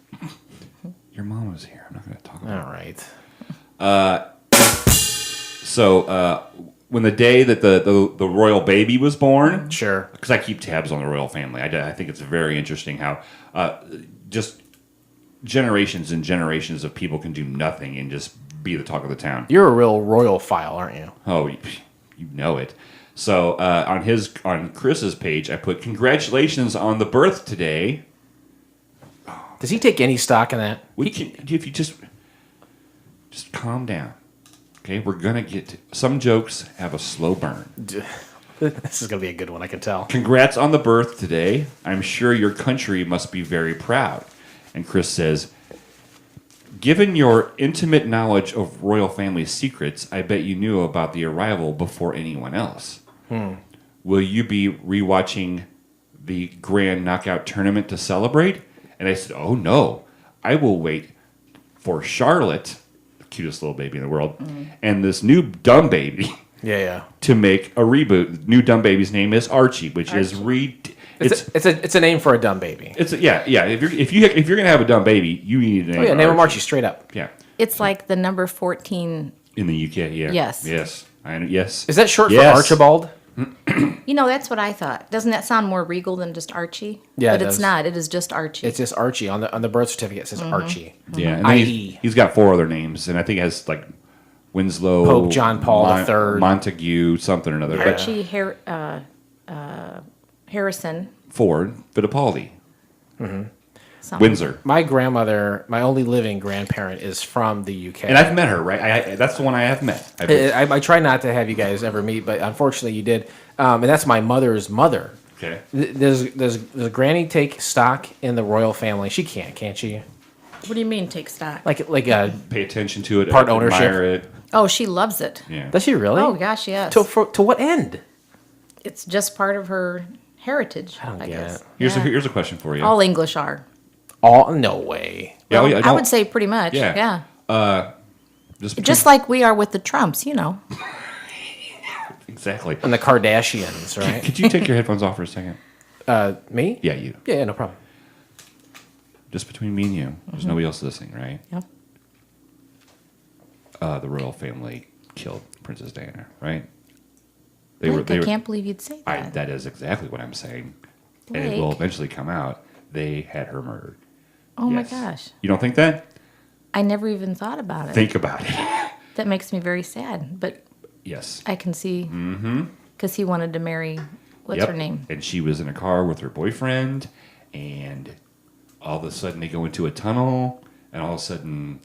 Speaker 5: Your mom was here. I'm not going to talk about it.
Speaker 3: All right.
Speaker 5: So when the day that the royal baby was born,
Speaker 3: Sure.
Speaker 5: because I keep tabs on the royal family. I think it's very interesting how just generations and generations of people can do nothing and just be the talk of the town.
Speaker 3: You're a real royal file, aren't you?
Speaker 5: Oh, you know it. So on Chris's page, I put congratulations on the birth today.
Speaker 3: Does he take any stock in that?
Speaker 5: If you just calm down, okay? We're gonna get to, some jokes have a slow burn.
Speaker 3: This is gonna be a good one, I can tell.
Speaker 5: Congrats on the birth today. I'm sure your country must be very proud. And Chris says, given your intimate knowledge of royal family secrets, I bet you knew about the arrival before anyone else. Will you be rewatching the Grand Knockout Tournament to celebrate? And I said, oh no, I will wait for Charlotte, the cutest little baby in the world, and this new dumb baby
Speaker 3: Yeah.
Speaker 5: to make a reboot. The new dumb baby's name is Archie, which is
Speaker 3: It's a name for a dumb baby.
Speaker 5: yeah. If you're gonna have a dumb baby, you need to name
Speaker 3: Name him
Speaker 5: Archie.
Speaker 3: Archie straight up.
Speaker 5: Yeah,
Speaker 4: It's like the number 14.
Speaker 5: in the UK. Yeah.
Speaker 4: Yes.
Speaker 5: Yes. Yes.
Speaker 3: Is that short for
Speaker 5: Yes.
Speaker 3: Archibald?
Speaker 4: You know, that's what I thought. Doesn't that sound more regal than just Archie?
Speaker 3: Yeah,
Speaker 4: but
Speaker 3: it
Speaker 4: it's
Speaker 3: does.
Speaker 4: not. It is just Archie.
Speaker 3: It's just Archie on the birth certificate. It says
Speaker 4: Mm-hmm.
Speaker 3: Archie.
Speaker 5: Yeah, and then
Speaker 3: I.E.
Speaker 5: he's got 4 other names, and I think it has like Winslow,
Speaker 3: Pope John Paul III.
Speaker 5: Montague, something or another. But
Speaker 4: Archie Harrison.
Speaker 5: Ford, Fittipaldi,
Speaker 4: Something.
Speaker 5: Windsor.
Speaker 3: My grandmother, my only living grandparent, is from the UK.
Speaker 5: And I've met her, right? That's the one I have met.
Speaker 3: I try not to have you guys ever meet, but unfortunately you did. And that's my mother's mother.
Speaker 5: Okay.
Speaker 3: Does Granny take stock in the royal family? She can't she?
Speaker 4: What do you mean take stock?
Speaker 3: Like
Speaker 5: Pay attention to it.
Speaker 3: Part ownership.
Speaker 5: Admire it.
Speaker 4: Oh, she loves it.
Speaker 5: Yeah.
Speaker 3: does she really?
Speaker 4: Oh, gosh, yes.
Speaker 3: To what end?
Speaker 4: It's just part of her heritage,
Speaker 3: I don't get
Speaker 4: guess.
Speaker 3: it.
Speaker 5: Here's,
Speaker 4: Yeah.
Speaker 5: here's a question for you.
Speaker 4: All English are.
Speaker 3: All no way.
Speaker 5: Yeah,
Speaker 4: Well,
Speaker 5: I
Speaker 4: I
Speaker 5: don't-
Speaker 4: would say pretty much.
Speaker 5: Yeah.
Speaker 4: Yeah.
Speaker 5: Just,
Speaker 4: Just like we are with the Trumps, you know.
Speaker 5: exactly.
Speaker 3: And the Kardashians, right?
Speaker 5: Could you take your headphones off for a second?
Speaker 3: Me?
Speaker 5: Yeah, you.
Speaker 3: Yeah, no problem.
Speaker 5: Just between me and you. There's nobody else listening, right?
Speaker 4: Yep.
Speaker 5: The royal family killed Princess Diana, right?
Speaker 4: Blake, I can't believe you'd say that.
Speaker 5: That is exactly what I'm saying. And it will
Speaker 4: Blake.
Speaker 5: eventually come out. They had her murdered.
Speaker 4: Oh,
Speaker 5: Yes.
Speaker 4: my gosh.
Speaker 5: You don't think that?
Speaker 4: I never even thought about it.
Speaker 5: Think about it.
Speaker 4: That makes me very sad. But
Speaker 5: Yes.
Speaker 4: I can see. Because he wanted to marry, what's
Speaker 5: Yep.
Speaker 4: her name?
Speaker 5: And she was in a car with her boyfriend, and all of a sudden they go into a tunnel, and all of a sudden,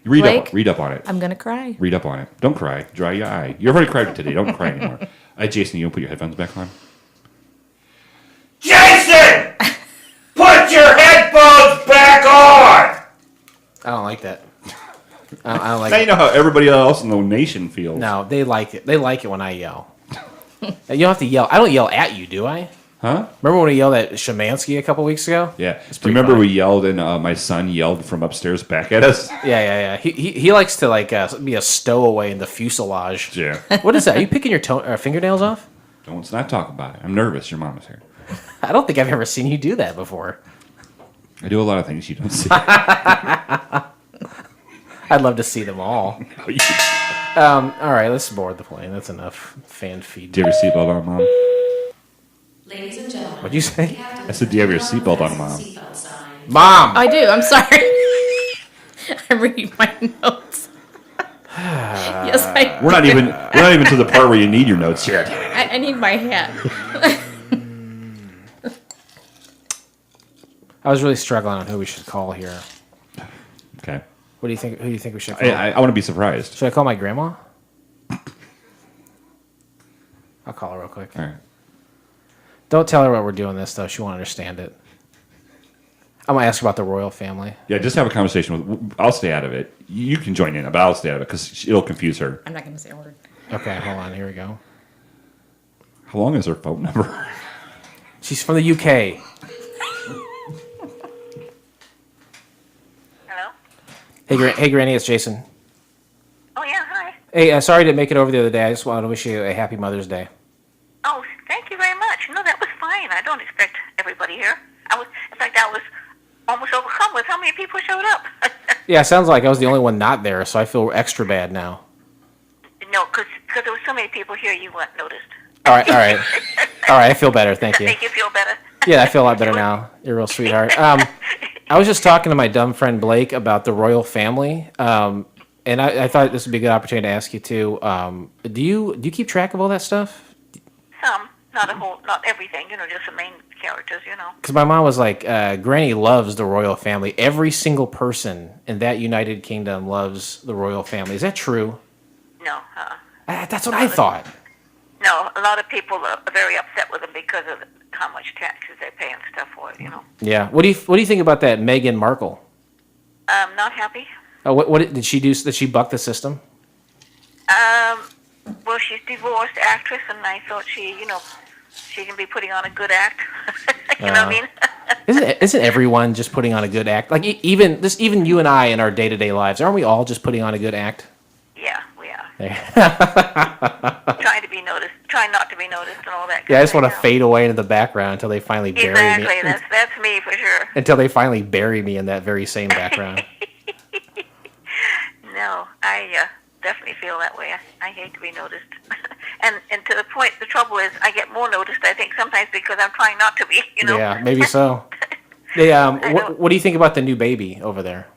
Speaker 5: read
Speaker 4: Blake?
Speaker 5: up on it.
Speaker 4: I'm going to cry.
Speaker 5: Read up on it. Don't cry. Dry your eye. You already cried today. Don't cry anymore. Jason, you want to put your headphones back on?
Speaker 6: Jason! Put your headphones back on!
Speaker 3: I don't like that. I don't like
Speaker 5: Now
Speaker 3: it.
Speaker 5: you know how everybody else in the nation feels.
Speaker 3: No, they like it. They like it when I yell. You don't have to yell. I don't yell at you, do I?
Speaker 5: Huh?
Speaker 3: Remember when we yelled at Shemansky a couple weeks ago?
Speaker 5: Yeah. Do you
Speaker 3: pretty
Speaker 5: remember
Speaker 3: funny.
Speaker 5: we yelled and my son yelled from upstairs back at us?
Speaker 3: Yeah. He likes to be a stowaway in the fuselage.
Speaker 5: Yeah.
Speaker 3: What is that? Are you picking your fingernails off?
Speaker 5: Don't not talk about it. I'm nervous. Your mom is here.
Speaker 3: I don't think I've ever seen you do that before.
Speaker 5: I do a lot of things you don't see.
Speaker 3: I'd love to see them all.
Speaker 5: Do
Speaker 3: All right, let's board the plane. That's enough fan feed.
Speaker 5: you have your seatbelt on, Mom?
Speaker 7: Ladies and gentlemen,
Speaker 3: What'd you say?
Speaker 5: I said, do you have your seatbelt on, Mom?
Speaker 7: seatbelt sign.
Speaker 3: Mom!
Speaker 4: I do. I'm sorry. I'm reading my notes. Yes, I
Speaker 5: We're not even to the part where you need your notes yet.
Speaker 4: I need my hat.
Speaker 3: I was really struggling on who we should call here.
Speaker 5: Okay.
Speaker 3: What do you think? Who do you think we should call?
Speaker 5: I want to be surprised.
Speaker 3: Should I call my grandma? I'll call her real quick.
Speaker 5: All right.
Speaker 3: Don't tell her what we're doing this, though. She won't understand it. I'm going to ask her about the royal family.
Speaker 5: Yeah, just have a conversation with. I'll stay out of it. You can join in, but I'll stay out of it because it'll confuse her.
Speaker 4: I'm not going to say a word.
Speaker 3: Okay, hold on. Here we go.
Speaker 5: How long is her phone number?
Speaker 3: She's from the UK.
Speaker 8: Hello?
Speaker 3: Hey, Granny, it's Jason.
Speaker 8: Oh, yeah, hi.
Speaker 3: Hey, sorry to make it over the other day. I just wanted to wish you a happy Mother's Day.
Speaker 8: Oh, thank you very much. No, that was fine. I don't expect everybody here. In fact, I was almost overcome with how many people showed up.
Speaker 3: Yeah, sounds like I was the only one not there, so I feel extra bad now.
Speaker 8: No, because there were so many people here you weren't noticed.
Speaker 3: All right. I feel better. Thank you.
Speaker 8: Make you feel better?
Speaker 3: Yeah, I feel a lot better now. You're a real sweetheart. I was just talking to my dumb friend Blake about the royal family, and I thought this would be a good opportunity to ask you too. Do you keep track of all that stuff?
Speaker 8: Some, not everything, just the main characters,
Speaker 3: Because my mom was like, Granny loves the royal family. Every single person in that United Kingdom loves the royal family. Is that true?
Speaker 8: No,
Speaker 3: That's what I thought.
Speaker 8: no, a lot of people are very upset with them because of how much taxes they pay and stuff for it,
Speaker 3: Yeah. What do you think about that Meghan Markle?
Speaker 8: Not happy.
Speaker 3: What did she do? Did she buck the system?
Speaker 8: Well, she's divorced actress, and I thought she can be putting on a good act. You know what I mean?
Speaker 3: Isn't everyone just putting on a good act? Like even you and I in our day-to-day lives, aren't we all just putting on a good act?
Speaker 8: Yeah, we are.
Speaker 3: Yeah,
Speaker 8: Trying not to be noticed and all that.
Speaker 3: I just want to fade away into the background until they finally bury
Speaker 8: Exactly,
Speaker 3: me.
Speaker 8: that's me for sure.
Speaker 3: Until they finally bury me in that very same background.
Speaker 8: No, I definitely feel that way. I I hate to be noticed. and to the point, the trouble is, I get more noticed, I think, sometimes because I'm trying not to be, you know?
Speaker 3: Yeah, maybe so. They, what do you think about the new baby over there?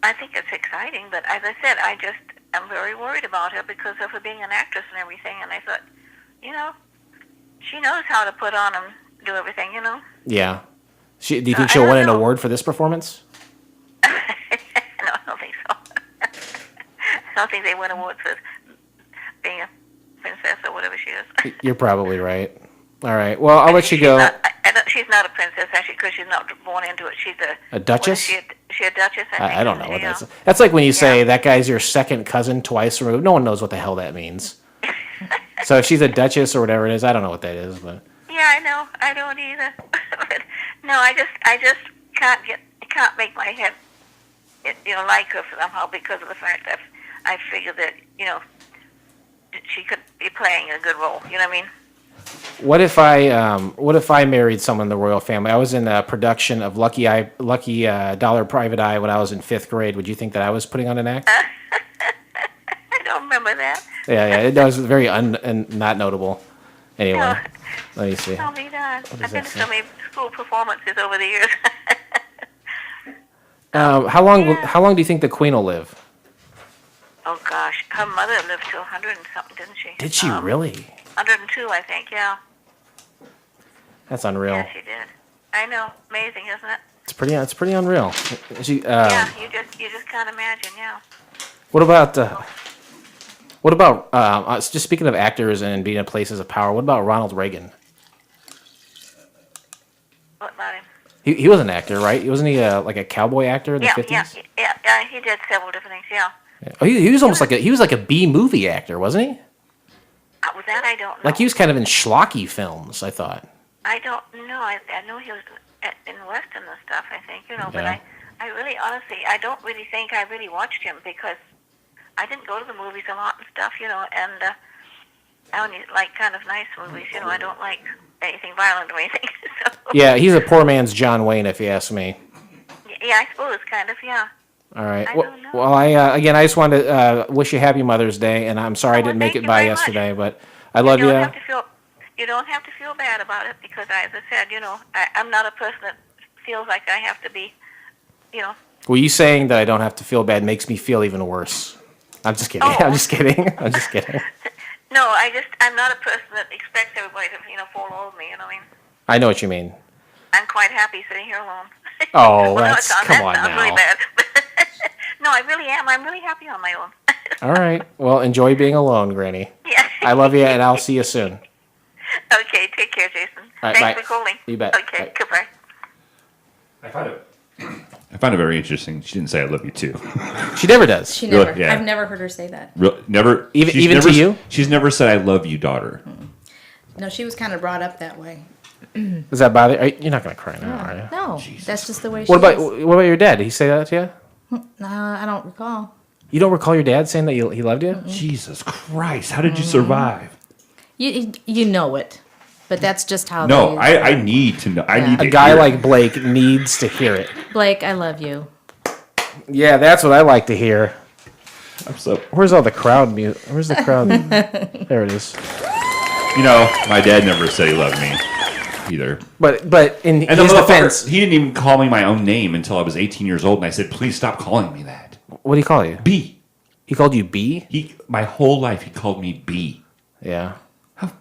Speaker 8: I think it's exciting, but as I said, I'm very worried about her because of her being an actress and everything, and I thought, you know, she knows how to put on and do everything, you know?
Speaker 3: Yeah. Do you think she'll win an award for this performance?
Speaker 8: No, I don't think so. I don't think they win awards for being a princess or whatever she is.
Speaker 3: You're probably right. All right. Well, I'll let you go.
Speaker 8: She's not a princess, actually, because she's not born into it. She's
Speaker 3: a duchess?
Speaker 8: She a duchess?
Speaker 3: I don't know what that's. That's like when you say that guy's your second cousin twice removed. No one knows what the hell that means. So if she's a duchess or whatever it is, I don't know what that is, but.
Speaker 8: Yeah, I know. I don't either. But, no, I just can't make my head, like her somehow because of the fact that I figure that, she could be playing a good role. You know what I mean?
Speaker 3: What if I married someone in the royal family? I was in a production of Lucky Dollar Private Eye when I was in 5th grade. Would you think that I was putting on an act?
Speaker 8: I don't remember that.
Speaker 3: Yeah, it was very and not notable. Anyway,
Speaker 8: No.
Speaker 3: let me see.
Speaker 8: Tell me that.
Speaker 3: What
Speaker 8: I've
Speaker 3: does
Speaker 8: been
Speaker 3: that
Speaker 8: to so many school performances over the years.
Speaker 3: How long do you think the Queen will live?
Speaker 8: Oh gosh, her mother lived to 100 and something, didn't she?
Speaker 3: Did she really?
Speaker 8: 102, I think. Yeah.
Speaker 3: That's unreal.
Speaker 8: Yeah, she did. I know. Amazing, isn't it?
Speaker 3: It's pretty unreal.
Speaker 8: Yeah, you just can't imagine. Yeah.
Speaker 3: What about just speaking of actors and being in places of power? What about Ronald Reagan?
Speaker 8: What about him?
Speaker 3: He was an actor, right? Wasn't he like a cowboy actor in the 50s?
Speaker 8: Yeah. He did several different things. Yeah.
Speaker 3: Oh, he was almost like a B movie actor, wasn't he?
Speaker 8: Was that? I don't know.
Speaker 3: Like he was kind of in schlocky films, I thought.
Speaker 8: I don't know. I know he was in Western and stuff, I think, but
Speaker 3: Yeah.
Speaker 8: I really, honestly, I don't really think I really watched him because I didn't go to the movies a lot and stuff, and I only like kind of nice movies, I don't like anything violent or anything. So.
Speaker 3: Yeah, he's a poor man's John Wayne, if you ask me.
Speaker 8: Yeah, I suppose, kind of, yeah.
Speaker 3: All right.
Speaker 8: I don't know.
Speaker 3: Well, I just wanted to wish you Happy Mother's Day, and I'm sorry I didn't make
Speaker 8: thank
Speaker 3: it
Speaker 8: you
Speaker 3: by
Speaker 8: very much.
Speaker 3: yesterday, but I love you.
Speaker 8: You don't have to feel bad about it because, as I said, I'm not a person that feels like I have to be,
Speaker 3: Well, you saying that I don't have to feel bad makes me feel even worse. I'm just kidding.
Speaker 8: Oh.
Speaker 3: I'm just kidding. I'm just kidding.
Speaker 8: No, I'm not a person that expects everybody to, fall over me, what I mean?
Speaker 3: I know what you mean.
Speaker 8: I'm quite happy sitting here alone.
Speaker 3: Oh,
Speaker 8: Well,
Speaker 3: come on
Speaker 8: that sounds really
Speaker 3: now.
Speaker 8: bad. No, I really am. I'm really happy on my own.
Speaker 3: All right. Well, enjoy being alone, Granny.
Speaker 8: Yeah.
Speaker 3: I love you, and I'll see you soon.
Speaker 8: Okay, take care, Jason.
Speaker 3: All right,
Speaker 8: Thanks
Speaker 3: bye.
Speaker 8: for calling.
Speaker 3: You bet.
Speaker 8: Okay,
Speaker 3: Bye.
Speaker 8: goodbye.
Speaker 5: I find it very interesting. She didn't say I love you too.
Speaker 3: She never does.
Speaker 4: She
Speaker 5: Really?
Speaker 4: never.
Speaker 5: Yeah.
Speaker 4: I've never heard her say that.
Speaker 5: Never.
Speaker 3: Even
Speaker 5: never,
Speaker 3: to you?
Speaker 5: She's never said I love you, daughter.
Speaker 4: No, she was kind of brought up that way.
Speaker 3: Does that bother you? You're not going to cry now, are you?
Speaker 4: No, that's just the way she
Speaker 3: What about
Speaker 4: is.
Speaker 3: what about your dad? Did he say that to you?
Speaker 4: No, I don't recall.
Speaker 3: You don't recall your dad saying that he loved you?
Speaker 5: Jesus Christ! How did you survive?
Speaker 4: You know it, but that's just how.
Speaker 5: No,
Speaker 4: they,
Speaker 5: I need to know. I need
Speaker 3: A
Speaker 5: to
Speaker 3: guy
Speaker 5: hear it.
Speaker 3: like Blake needs to hear it.
Speaker 4: Blake, I love you.
Speaker 3: Yeah, that's what I like to hear.
Speaker 5: I'm so.
Speaker 3: Where's all the crowd music? Where's the crowd? There it is.
Speaker 5: My dad never said he loved me either.
Speaker 3: But in
Speaker 5: And the
Speaker 3: his
Speaker 5: motherfucker,
Speaker 3: defense,
Speaker 5: he didn't even call me my own name until I was 18 years old, and I said, "Please stop calling me that."
Speaker 3: what do you call you?
Speaker 5: B.
Speaker 3: He called you B?
Speaker 5: My whole life he called me B.
Speaker 3: Yeah.
Speaker 5: How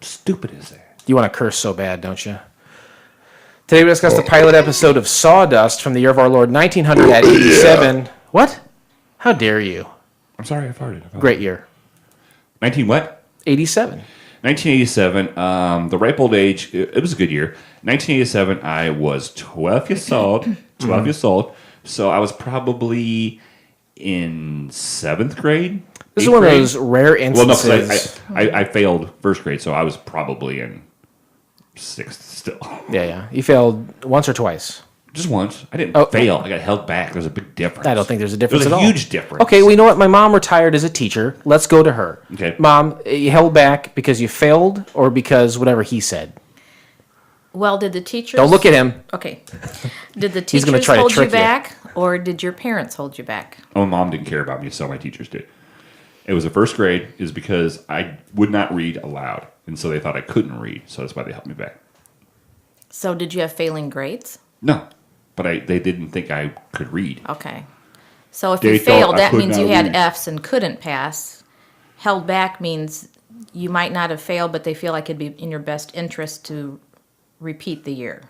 Speaker 5: stupid is that?
Speaker 3: You want to curse so bad, don't you? Today we discussed the pilot episode of Sawdust from the year of our Lord 1900 at 87. What? How dare you?
Speaker 5: I'm sorry, I farted.
Speaker 3: Great year.
Speaker 5: 19 what?
Speaker 3: 87.
Speaker 5: 1987. The ripe old age. It was a good year. 1987. I was 12 years old. 12 years old. So I was probably in 7th grade.
Speaker 3: This is
Speaker 5: 8th
Speaker 3: one of
Speaker 5: grade.
Speaker 3: those rare
Speaker 5: Well, no,
Speaker 3: instances.
Speaker 5: because I failed 1st grade, so I was probably in 6th still.
Speaker 3: Yeah. You failed once or twice.
Speaker 5: Just once. I didn't
Speaker 3: Oh.
Speaker 5: fail. I got held back. There's a big difference.
Speaker 3: I don't think there's a difference
Speaker 5: There's
Speaker 3: at
Speaker 5: a
Speaker 3: all.
Speaker 5: huge difference.
Speaker 3: Okay, well, you know what? My mom retired as a teacher. Let's go to her.
Speaker 5: Okay.
Speaker 3: Mom, you held back because you failed or because whatever he said?
Speaker 4: Well, did the teachers?
Speaker 3: Don't look at him.
Speaker 4: Okay. Did the
Speaker 3: He's gonna
Speaker 4: teachers
Speaker 3: try to
Speaker 4: hold you
Speaker 3: trick you.
Speaker 4: back, or did your parents hold you back?
Speaker 5: Oh, Mom didn't care about me, so my teachers did. It was the first grade. Is because I would not read aloud, and so they thought I couldn't read. So that's why they helped me back.
Speaker 4: So did you have failing grades?
Speaker 5: No, but they didn't think I could read.
Speaker 4: Okay. So if
Speaker 5: They
Speaker 4: you
Speaker 5: thought
Speaker 4: failed,
Speaker 5: I
Speaker 4: that
Speaker 5: could
Speaker 4: means
Speaker 5: not
Speaker 4: you had
Speaker 5: read.
Speaker 4: Fs and couldn't pass. Held back means you might not have failed, but they feel like it'd be in your best interest to repeat the year.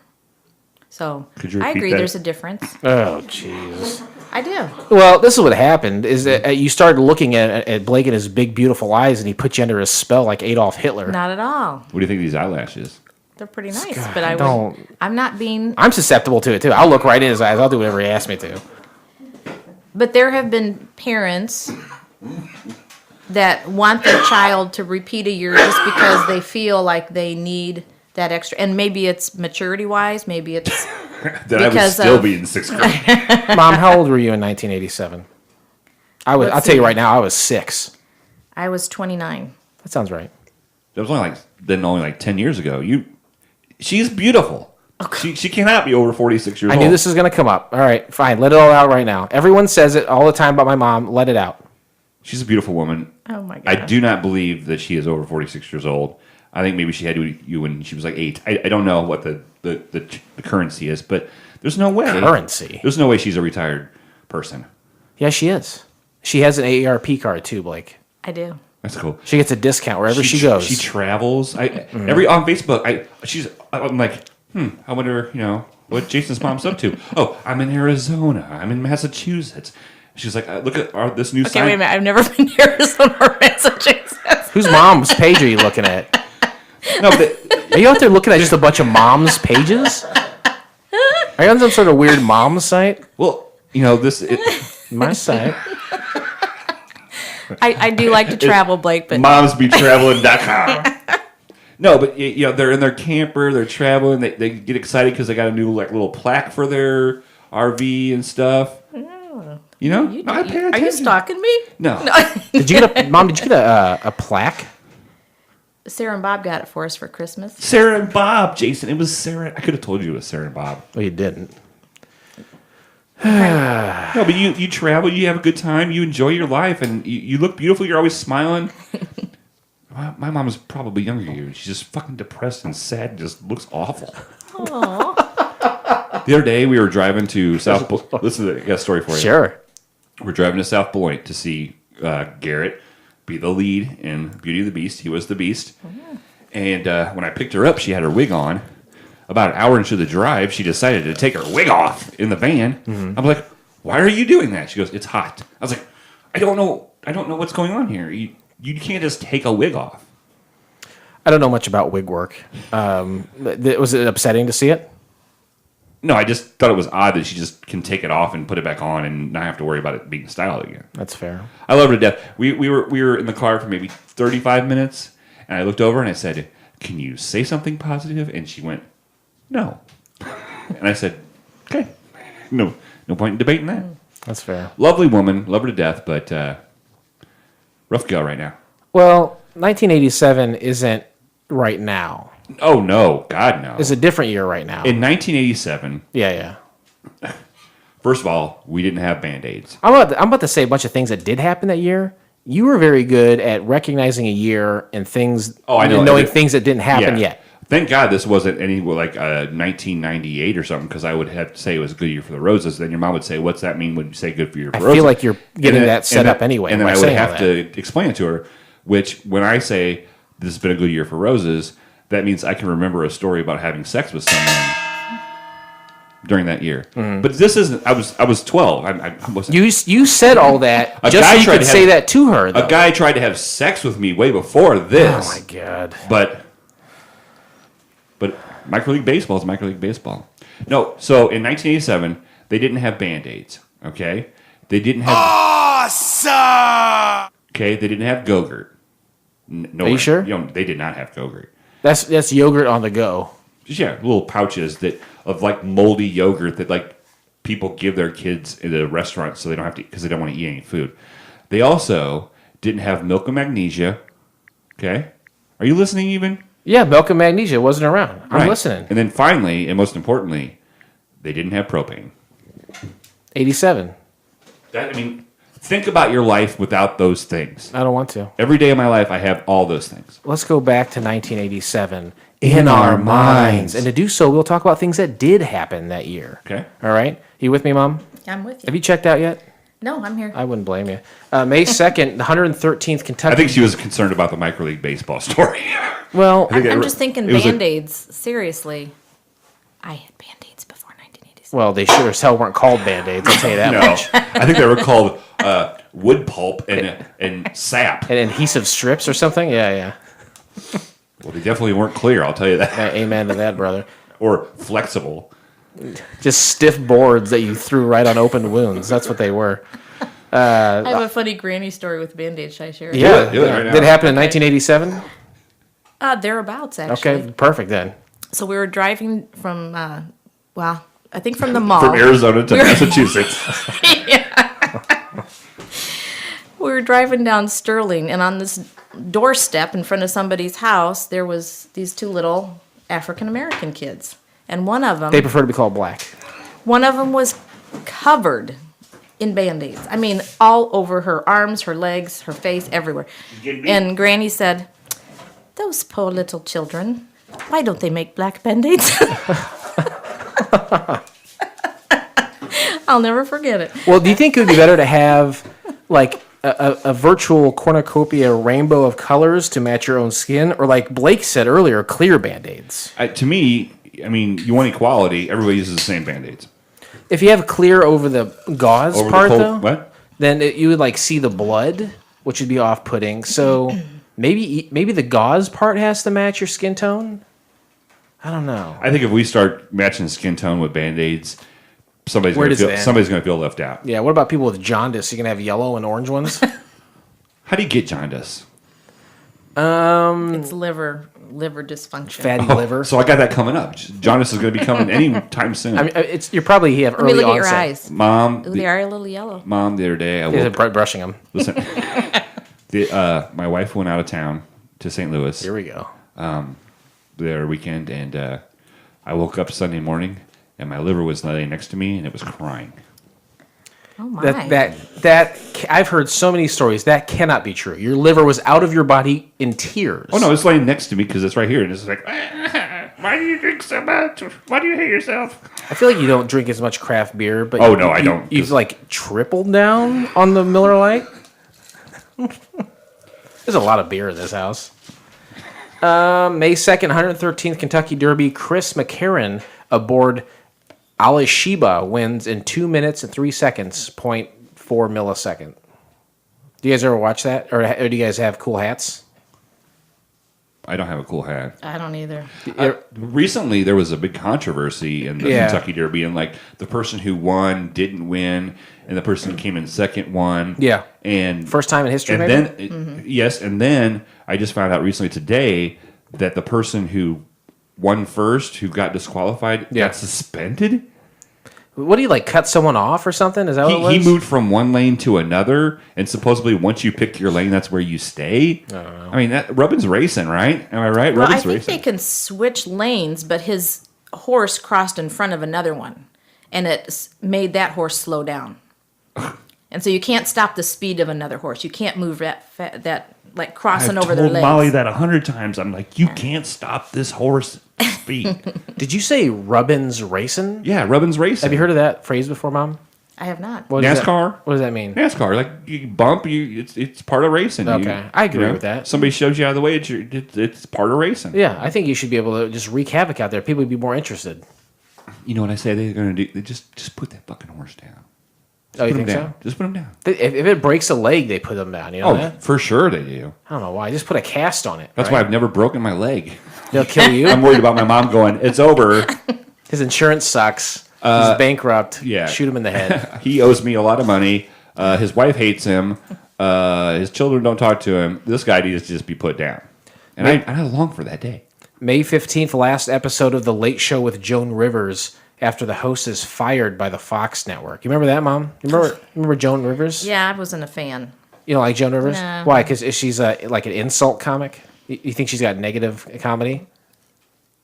Speaker 4: So
Speaker 5: Could you
Speaker 4: I
Speaker 5: repeat
Speaker 4: agree
Speaker 5: that?
Speaker 4: there's a difference.
Speaker 3: Oh, jeez.
Speaker 4: I do.
Speaker 3: Well, this is what happened: is that you started looking at Blake and his big, beautiful eyes, and he put you under his spell like Adolf Hitler.
Speaker 4: Not at all.
Speaker 5: What do you think of these eyelashes?
Speaker 4: They're pretty nice,
Speaker 3: God,
Speaker 4: but I
Speaker 3: don't-
Speaker 4: would. I'm not being.
Speaker 3: I'm susceptible to it too. I'll look right in his eyes. I'll do whatever he asks me to.
Speaker 4: But there have been parents that want their child to repeat a year just because they feel like they need that extra. And maybe it's maturity wise. Maybe it's
Speaker 5: That I would
Speaker 4: Because
Speaker 5: still
Speaker 4: of-
Speaker 5: be in 6th grade.
Speaker 3: Mom, how old were you in 1987? I'll
Speaker 4: Let's
Speaker 3: tell you
Speaker 4: see.
Speaker 3: right now, I was 6.
Speaker 4: I was 29.
Speaker 3: That sounds right.
Speaker 5: That was only like 10 years ago. She's beautiful. She cannot be over 46 years
Speaker 3: I
Speaker 5: old.
Speaker 3: knew this was going to come up. All right, fine. Let it all out right now. Everyone says it all the time about my mom. Let it out.
Speaker 5: She's a beautiful woman.
Speaker 4: Oh my
Speaker 5: I
Speaker 4: god.
Speaker 5: do not believe that she is over 46 years old. I think maybe she had you when she was like 8. I don't know what the currency is, but there's no way.
Speaker 3: Currency?
Speaker 5: There's no way she's a retired person.
Speaker 3: Yeah, she is. She has an AARP card too, Blake.
Speaker 4: I do.
Speaker 5: That's cool.
Speaker 3: She gets a discount wherever she goes.
Speaker 5: She travels. On Facebook. I'm like, I wonder, what Jason's mom's up to. Oh, I'm in Arizona. I'm in Massachusetts. She's like, look at this new
Speaker 4: Okay,
Speaker 5: sign.
Speaker 4: wait a minute. I've never been to Arizona or Massachusetts.
Speaker 3: Whose mom's page are you looking at?
Speaker 5: No, but
Speaker 3: Are you out there looking at just a bunch of moms' pages? Are you on some sort of weird mom site?
Speaker 5: well,
Speaker 3: My site.
Speaker 4: I do like to travel, Blake, but
Speaker 5: momsbetraveling.com. No, but they're in their camper, they're traveling, they get excited because they got a new little plaque for their RV and stuff. I pay
Speaker 4: are you
Speaker 5: attention.
Speaker 4: stalking me?
Speaker 5: No.
Speaker 3: Did you get a plaque?
Speaker 4: Sarah and Bob got it for us for Christmas.
Speaker 5: Sarah and Bob, Jason. It was Sarah. I could have told you it was Sarah and Bob.
Speaker 3: Well, you didn't.
Speaker 5: No, but you travel, you have a good time, you enjoy your life, and you look beautiful. You're always smiling. My mom is probably younger than you. She's just fucking depressed and sad. And just looks awful. The other day, we were driving to South. Listen to I got a story for you.
Speaker 3: Sure.
Speaker 5: We're driving to South Beloit to see Garrett be the lead in Beauty and the Beast. He was the Beast. And when I picked her up, she had her wig on. About an hour into the drive, she decided to take her wig off in the van. I'm like, "Why are you doing that?" She goes, "It's hot." I was like, "I don't know what's going on here. You can't just take a wig off."
Speaker 3: I don't know much about wig work. Was it upsetting to see it?
Speaker 5: No, I just thought it was odd that she just can take it off and put it back on and not have to worry about it being styled again.
Speaker 3: That's fair.
Speaker 5: I love her to death. We were in the car for maybe 35 minutes, and I looked over and I said, "Can you say something positive?" And she went, "No." And I said, "Okay, no point in debating that."
Speaker 3: That's fair.
Speaker 5: Lovely woman, love her to death, but rough gal right now.
Speaker 3: Well, 1987 isn't right now.
Speaker 5: Oh no, God no!
Speaker 3: It's a different year right now.
Speaker 5: In 1987,
Speaker 3: Yeah.
Speaker 5: first of all, we didn't have Band-Aids.
Speaker 3: I'm about to say a bunch of things that did happen that year. You were very good at recognizing a year and things.
Speaker 5: Oh, I know.
Speaker 3: and knowing things that didn't happen
Speaker 5: Yeah.
Speaker 3: yet.
Speaker 5: Thank God this wasn't any like 1998 or something, because I would have to say it was a good year for the Roses. Then your mom would say, "What's that mean when you say good for your
Speaker 3: I
Speaker 5: Roses?"
Speaker 3: feel like you're getting
Speaker 5: And
Speaker 3: that set up anyway.
Speaker 5: And then
Speaker 3: by
Speaker 5: I would
Speaker 3: saying all
Speaker 5: have
Speaker 3: that.
Speaker 5: to explain it to her. Which, when I say this has been a good year for Roses, that means I can remember a story about having sex with someone during that year. But this isn't. I was 12. I wasn't.
Speaker 3: You said all that
Speaker 5: A
Speaker 3: just
Speaker 5: guy
Speaker 3: so you
Speaker 5: tried
Speaker 3: could
Speaker 5: to
Speaker 3: say
Speaker 5: have-
Speaker 3: that to her. Though.
Speaker 5: A guy tried to have sex with me way before this.
Speaker 3: Oh my god!
Speaker 5: But micro league baseball is micro league baseball. No, so in 1987, they didn't have Band-Aids. Okay, they didn't have. Awesome. Okay, they didn't have Go-Gurt. No,
Speaker 3: Are you sure?
Speaker 5: They did not have Go-Gurt.
Speaker 3: That's yogurt on the go.
Speaker 5: Just little pouches of like moldy yogurt that like people give their kids in the restaurant so they don't have to, because they don't want to eat any food. They also didn't have milk and magnesia. Okay, are you listening even?
Speaker 3: Yeah, milk and magnesia wasn't around. I'm
Speaker 5: Right.
Speaker 3: listening.
Speaker 5: And then finally, and most importantly, they didn't have propane.
Speaker 3: 87.
Speaker 5: Think about your life without those things.
Speaker 3: I don't want to.
Speaker 5: Every day of my life, I have all those things.
Speaker 3: Let's go back to 1987 in our minds. And to do so, we'll talk about things that did happen that year.
Speaker 5: Okay.
Speaker 3: All right? You with me, Mom?
Speaker 4: I'm with you.
Speaker 3: Have you checked out yet?
Speaker 4: No, I'm here.
Speaker 3: I wouldn't blame you. May 2nd, the 113th Kentucky.
Speaker 5: I think she was concerned about the micro league baseball story.
Speaker 3: Well,
Speaker 4: I'm just thinking
Speaker 5: it was
Speaker 4: Band-Aids. Seriously. I had Band-Aids before 1987.
Speaker 3: well, they sure as hell weren't called Band-Aids, I'll tell you that
Speaker 5: No,
Speaker 3: much.
Speaker 5: I think they were called wood pulp and sap.
Speaker 3: And adhesive strips or something? Yeah.
Speaker 5: Well, they definitely weren't clear, I'll tell you that.
Speaker 3: Amen to that, brother.
Speaker 5: Or flexible.
Speaker 3: Just stiff boards that you threw right on open wounds. That's what they were.
Speaker 4: I have a funny granny story with Band-Aids. Should I share it?
Speaker 3: Yeah.
Speaker 5: Do it right now.
Speaker 3: Did it happen in 1987?
Speaker 4: Thereabouts, actually.
Speaker 3: Okay, perfect then.
Speaker 4: So we were driving from, I think from the mall.
Speaker 5: From Arizona to Massachusetts.
Speaker 4: We were driving down Sterling, and on this doorstep in front of somebody's house, there was these two little African-American kids. And one of them...
Speaker 3: They prefer to be called black.
Speaker 4: One of them was covered in Band-Aids. I mean, all over her arms, her legs, her face, everywhere. And Granny said, "Those poor little children, why don't they make black Band-Aids?" I'll never forget it.
Speaker 3: Well, do you think it would be better to have, like, a virtual cornucopia rainbow of colors to match your own skin? Or, like Blake said earlier, clear Band-Aids?
Speaker 5: To me, I mean, you want equality. Everybody uses the same Band-Aids.
Speaker 3: If you have clear over the gauze
Speaker 5: Over the
Speaker 3: part,
Speaker 5: cold-
Speaker 3: though,
Speaker 5: what?
Speaker 3: then you would, like, see the blood, which would be off-putting. So maybe the gauze part has to match your skin tone? I don't know.
Speaker 5: I think if we start matching skin tone with Band-Aids, somebody's
Speaker 3: Where
Speaker 5: going
Speaker 3: does it
Speaker 5: to
Speaker 3: end?
Speaker 5: somebody's going to feel left out.
Speaker 3: Yeah, what about people with jaundice? You can have yellow and orange ones?
Speaker 5: How do you get jaundice?
Speaker 4: It's liver dysfunction.
Speaker 3: Fatty liver.
Speaker 5: So I got that coming up. Jaundice is going to be coming anytime soon.
Speaker 3: I mean, you're probably have
Speaker 4: Let me
Speaker 3: early
Speaker 4: look at your
Speaker 3: onset.
Speaker 4: eyes.
Speaker 5: Mom,
Speaker 4: Ooh, they are a little yellow.
Speaker 5: Mom, the other day I
Speaker 3: Yeah,
Speaker 5: woke.
Speaker 3: brushing them.
Speaker 5: Listen, my wife went out of town to St. Louis
Speaker 3: Here we go.
Speaker 5: their weekend, and I woke up Sunday morning, and my liver was laying next to me, and it was crying.
Speaker 4: Oh my.
Speaker 3: That I've heard so many stories. That cannot be true. Your liver was out of your body in tears.
Speaker 5: Oh no, it's laying next to me because it's right here, and it's like, why do you drink so much? Why do you hate yourself?
Speaker 3: I feel like you don't drink as much craft beer, but
Speaker 5: Oh, no, I don't,
Speaker 3: You've
Speaker 5: 'cause-
Speaker 3: like tripled down on the Miller Lite. There's a lot of beer in this house. May 2nd, 113th Kentucky Derby. Chris McCarron aboard Alashiba wins in 2 minutes and 3 seconds, 0.4 millisecond. Do you guys ever watch that? Or do you guys have cool hats?
Speaker 5: I don't have a cool hat.
Speaker 4: I don't either.
Speaker 5: Recently, there was a big controversy in the
Speaker 3: Yeah.
Speaker 5: Kentucky Derby, and like the person who won didn't win, and the person who came in second won.
Speaker 3: Yeah.
Speaker 5: and
Speaker 3: First time in history,
Speaker 5: And
Speaker 3: maybe?
Speaker 5: then yes, and then I just found out recently today that the person who won first, who got disqualified,
Speaker 3: Yeah.
Speaker 5: got suspended.
Speaker 3: What do you like? Cut someone off or something? Is that what it was?
Speaker 5: He moved from one lane to another, and supposedly once you pick your lane, that's where you stay. I mean, Rubbin's racing, right? Am I right?
Speaker 4: Well, I
Speaker 5: Rubbin's
Speaker 4: think
Speaker 5: racing.
Speaker 4: they can switch lanes, but his horse crossed in front of another one, and it made that horse slow down. And so you can't stop the speed of another horse. You can't move that like crossing over their legs.
Speaker 6: Molly that 100 times. I'm like, you can't stop this horse speed.
Speaker 3: Did you say Rubbin's Racing?
Speaker 5: Yeah, Rubbin's racing.
Speaker 3: Have you heard of that phrase before, Mom?
Speaker 4: I have not.
Speaker 3: What does
Speaker 5: NASCAR?
Speaker 3: What does that mean?
Speaker 5: NASCAR, like you bump, it's part of racing.
Speaker 3: Okay, I agree with that.
Speaker 5: Somebody shoves you out of the way, it's part of racing.
Speaker 3: Yeah, I think you should be able to just wreak havoc out there. People would be more interested.
Speaker 5: You know what I say they're going to do? They just put that fucking horse down.
Speaker 3: Oh, you
Speaker 5: Put him
Speaker 3: think
Speaker 5: down.
Speaker 3: so?
Speaker 5: Just put him down.
Speaker 3: If it breaks a leg, they put them down. You know
Speaker 5: Oh,
Speaker 3: that?
Speaker 5: for sure they do.
Speaker 3: I don't know why. Just put a cast on it.
Speaker 5: That's
Speaker 3: right?
Speaker 5: why I've never broken my leg.
Speaker 3: They'll kill you.
Speaker 5: I'm worried about my mom going, it's over.
Speaker 3: His insurance sucks. He's bankrupt.
Speaker 5: yeah.
Speaker 3: Shoot him in the head.
Speaker 5: He owes me a lot of money. His wife hates him. His children don't talk to him. This guy needs to just be put down. And I long for that day.
Speaker 3: May 15th, last episode of The Late Show with Joan Rivers after the host is fired by the Fox network. You remember that, Mom? You remember Joan Rivers?
Speaker 4: Yeah, I wasn't a fan.
Speaker 3: You don't like Joan Rivers?
Speaker 4: No.
Speaker 3: Why? Because she's like an insult comic? You think she's got negative comedy?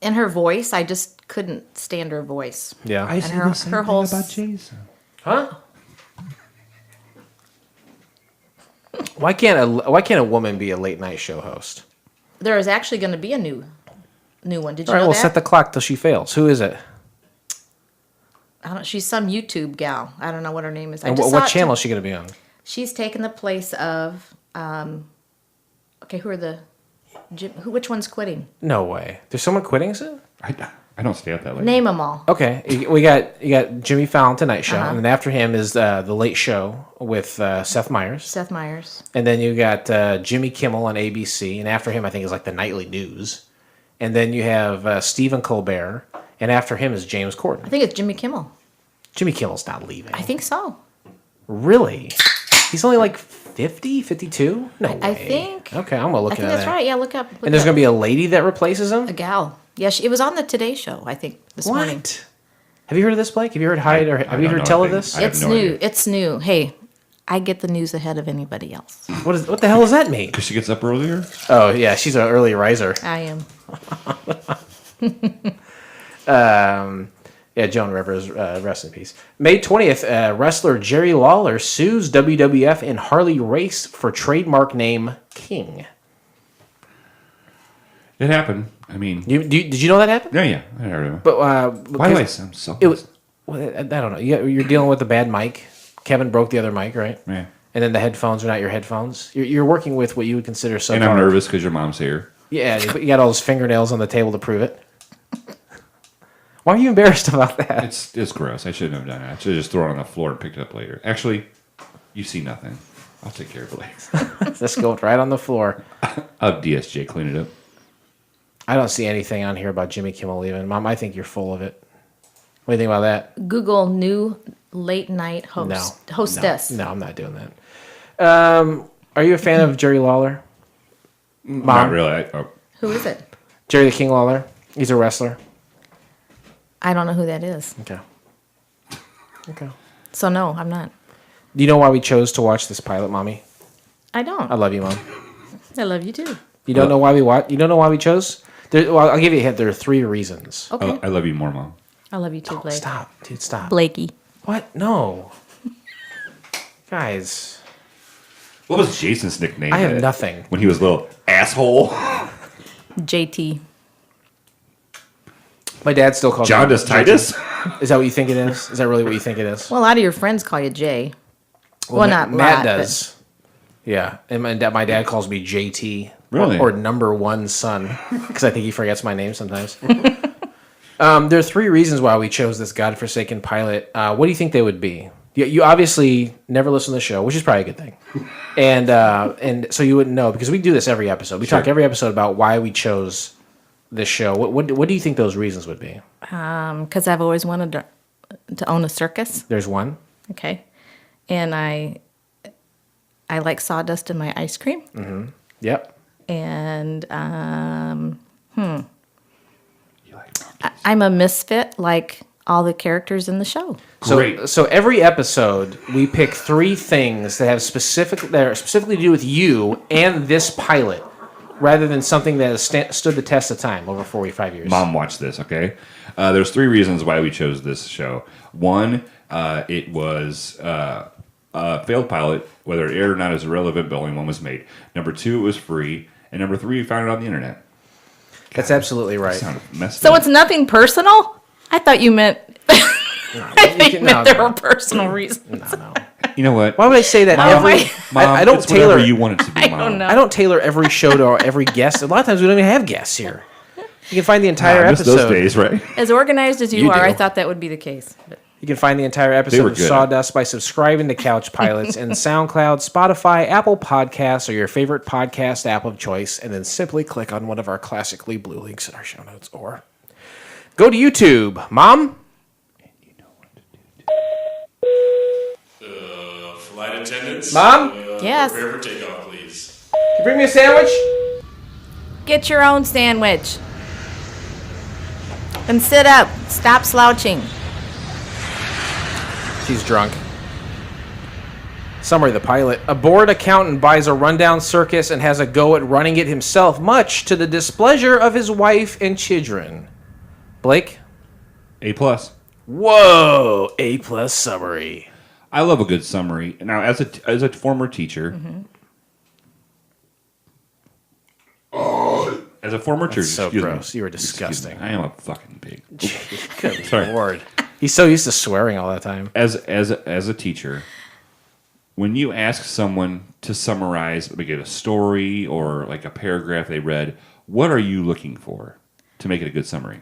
Speaker 4: And her voice, I just couldn't stand her voice.
Speaker 3: Yeah.
Speaker 4: And her whole
Speaker 5: Jason.
Speaker 3: Huh? Why can't a woman be a late night show host?
Speaker 4: There is actually going to be a new one. Did you
Speaker 3: All right,
Speaker 4: know
Speaker 3: we'll
Speaker 4: that?
Speaker 3: set the clock till she fails. Who is it?
Speaker 4: I don't. She's some YouTube gal. I don't know what her name is. I
Speaker 3: And
Speaker 4: just
Speaker 3: what
Speaker 4: saw it
Speaker 3: channel is she going to be on?
Speaker 4: She's taken the place of. Okay, who are the? Which one's quitting?
Speaker 3: No way. There's someone quitting, is it?
Speaker 5: I don't stay up that late.
Speaker 4: Name them all.
Speaker 3: Okay, you got Jimmy Fallon Tonight Show, and then after him is the Late Show with Seth Meyers.
Speaker 4: Seth Meyers.
Speaker 3: And then you got Jimmy Kimmel on ABC, and after him I think is like the Nightly News. And then you have Stephen Colbert, and after him is James
Speaker 4: I
Speaker 3: Corden.
Speaker 4: think it's Jimmy Kimmel.
Speaker 3: Jimmy Kimmel's not leaving.
Speaker 4: I think so.
Speaker 3: Really? He's only like 50, 52? No way.
Speaker 4: I think.
Speaker 3: Okay, I'm going to look
Speaker 4: I
Speaker 3: into
Speaker 4: think that's
Speaker 3: that.
Speaker 4: right. Yeah, look up.
Speaker 3: And there's going to be a lady that replaces him?
Speaker 4: a gal. Yeah, it was on the Today Show, I think, this morning.
Speaker 3: What? Have you heard of this, Blake? Have you heard Hyde, or have you
Speaker 5: don't
Speaker 3: heard
Speaker 5: know
Speaker 3: tell of
Speaker 5: anything.
Speaker 3: this?
Speaker 5: I have
Speaker 4: It's
Speaker 5: no
Speaker 4: new.
Speaker 5: idea.
Speaker 4: It's new. Hey, I get the news ahead of anybody else.
Speaker 3: What the hell does that mean?
Speaker 5: Because she gets up earlier?
Speaker 3: Oh, yeah, she's an early riser.
Speaker 4: I am.
Speaker 3: Yeah, Joan Rivers, rest in peace. May 20th, wrestler Jerry Lawler sues WWF and Harley Race for trademark name King.
Speaker 5: It happened. I mean,
Speaker 3: Did you know that happened?
Speaker 5: yeah, I heard of it.
Speaker 3: But
Speaker 5: Why do I sound so?
Speaker 3: it was. Well, I don't know. You're dealing with a bad mic. Kevin broke the other mic, right?
Speaker 5: Yeah.
Speaker 3: And then the headphones are not your headphones. You're working with what you would consider so.
Speaker 5: And I'm nervous because your mom's here.
Speaker 3: Yeah, you got all those fingernails on the table to prove it. Why are you embarrassed about that?
Speaker 5: It's gross. I shouldn't have done it. I should have just thrown it on the floor and picked it up later. Actually, you see nothing. I'll take care of it.
Speaker 3: Just go right on the floor.
Speaker 5: I'll DSJ clean it up.
Speaker 3: I don't see anything on here about Jimmy Kimmel leaving. Mom, I think you're full of it. What do you think about that?
Speaker 4: Google new late night hostess.
Speaker 3: No, I'm not doing that. Are you a fan of Jerry Lawler? Mom?
Speaker 5: Not really.
Speaker 4: Who is it?
Speaker 3: Jerry the King Lawler. He's a wrestler.
Speaker 4: I don't know who that is.
Speaker 3: Okay. Okay.
Speaker 4: So no, I'm not.
Speaker 3: Do you know why we chose to watch this pilot, Mommy?
Speaker 4: I don't.
Speaker 3: I love you, Mom.
Speaker 4: I love you too.
Speaker 3: You don't know why we watch? You don't know why we chose? Well, I'll give you a hint. There are 3 reasons.
Speaker 4: Okay.
Speaker 5: I love you more, Mom.
Speaker 4: I love you too, Blake.
Speaker 3: Stop, dude. Stop.
Speaker 4: Blakey.
Speaker 3: What? No. Guys.
Speaker 5: What was Jason's nickname?
Speaker 3: I have nothing.
Speaker 5: When he was a little asshole.
Speaker 4: JT.
Speaker 3: My dad still calls
Speaker 5: John
Speaker 3: me
Speaker 5: does Titus?
Speaker 3: Is that what you think it is? Is that really what you think it is?
Speaker 4: Well, a lot of your friends call you Jay. Well, not
Speaker 3: Matt
Speaker 4: lot,
Speaker 3: does. Yeah, and my dad calls me JT.
Speaker 5: Really?
Speaker 3: Or number one son, because I think he forgets my name sometimes. There are 3 reasons why we chose this godforsaken pilot. What do you think they would be? You obviously never listen to the show, which is probably a good thing, and so you wouldn't know because we do this every episode. We talk every episode about why we chose this show. What do you think those reasons would be?
Speaker 4: Because I've always wanted to own a circus.
Speaker 3: There's one.
Speaker 4: Okay. And I like sawdust in my ice cream.
Speaker 3: Mm-hmm. Yep.
Speaker 4: And I'm a misfit like all the characters in the show.
Speaker 3: So every episode we pick 3 things that are specifically to do with you and this pilot, rather than something that has stood the test of time over 45 years.
Speaker 5: Mom watched this, okay? There's 3 reasons why we chose this show. One, it was a failed pilot. Whether it aired or not is irrelevant, but only one was made. Number 2, it was free. And number 3, we found it on the internet.
Speaker 3: That's absolutely right.
Speaker 5: Sounded messed
Speaker 4: So
Speaker 5: up.
Speaker 4: it's nothing personal? I thought you meant there were personal reasons.
Speaker 3: No.
Speaker 5: You know what?
Speaker 3: Why would I say that?
Speaker 5: Mom,
Speaker 3: I don't
Speaker 5: it's whatever
Speaker 3: tailor.
Speaker 5: you want it to be, Mom.
Speaker 4: don't know.
Speaker 3: I don't tailor every show to every guest. A lot of times we don't even have guests here. You can find the entire
Speaker 5: I miss
Speaker 3: episode.
Speaker 5: those days, right?
Speaker 4: As organized as you
Speaker 3: You
Speaker 4: are,
Speaker 3: do.
Speaker 4: I thought that would be the case. But
Speaker 3: You can find the entire
Speaker 5: They
Speaker 3: episode
Speaker 5: were
Speaker 3: of
Speaker 5: good.
Speaker 3: Sawdust by subscribing to Couch Pilots in SoundCloud, Spotify, Apple Podcasts, or your favorite podcast app of choice, and then simply click on one of our classically blue links in our show notes, or go to YouTube. Mom?
Speaker 9: Flight attendants.
Speaker 3: Mom?
Speaker 4: Yes.
Speaker 9: Prepare for takeoff, please.
Speaker 3: Can you bring me a sandwich?
Speaker 4: get your own sandwich. And sit up. Stop slouching.
Speaker 3: She's drunk. Summary of the pilot. A bored accountant buys a rundown circus and has a go at running it himself, much to the displeasure of his wife and children. Blake?
Speaker 5: A+.
Speaker 3: Whoa! A+ summary.
Speaker 5: I love a good summary. Now, as a former teacher, As a former church,
Speaker 3: That's so
Speaker 5: excuse me.
Speaker 3: gross. You were
Speaker 5: Excuse me.
Speaker 3: disgusting.
Speaker 5: I am a fucking pig.
Speaker 3: Good
Speaker 5: Sorry.
Speaker 3: Lord. He's so used to swearing all the time.
Speaker 5: As a teacher, when you ask someone to summarize, like a story or like a paragraph they read, what are you looking for to make it a good summary?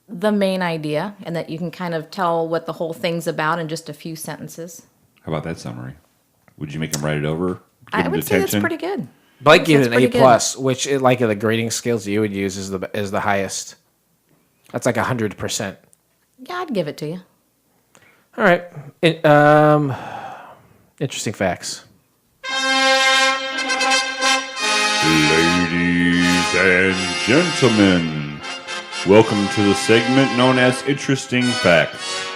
Speaker 4: The main idea, and that you can kind of tell what the whole thing's about in just a few sentences.
Speaker 5: How about that summary? Would you make them write it over?
Speaker 4: I
Speaker 5: Give them
Speaker 4: would say that's
Speaker 5: detention?
Speaker 4: pretty good.
Speaker 3: Blake gave it an
Speaker 4: That's
Speaker 3: A
Speaker 4: pretty
Speaker 3: plus, which like the grading scales you would use is the highest. That's like 100%.
Speaker 4: Yeah, I'd give it to you.
Speaker 3: All right. Interesting facts.
Speaker 5: Ladies and gentlemen, welcome to the segment known as Interesting Facts.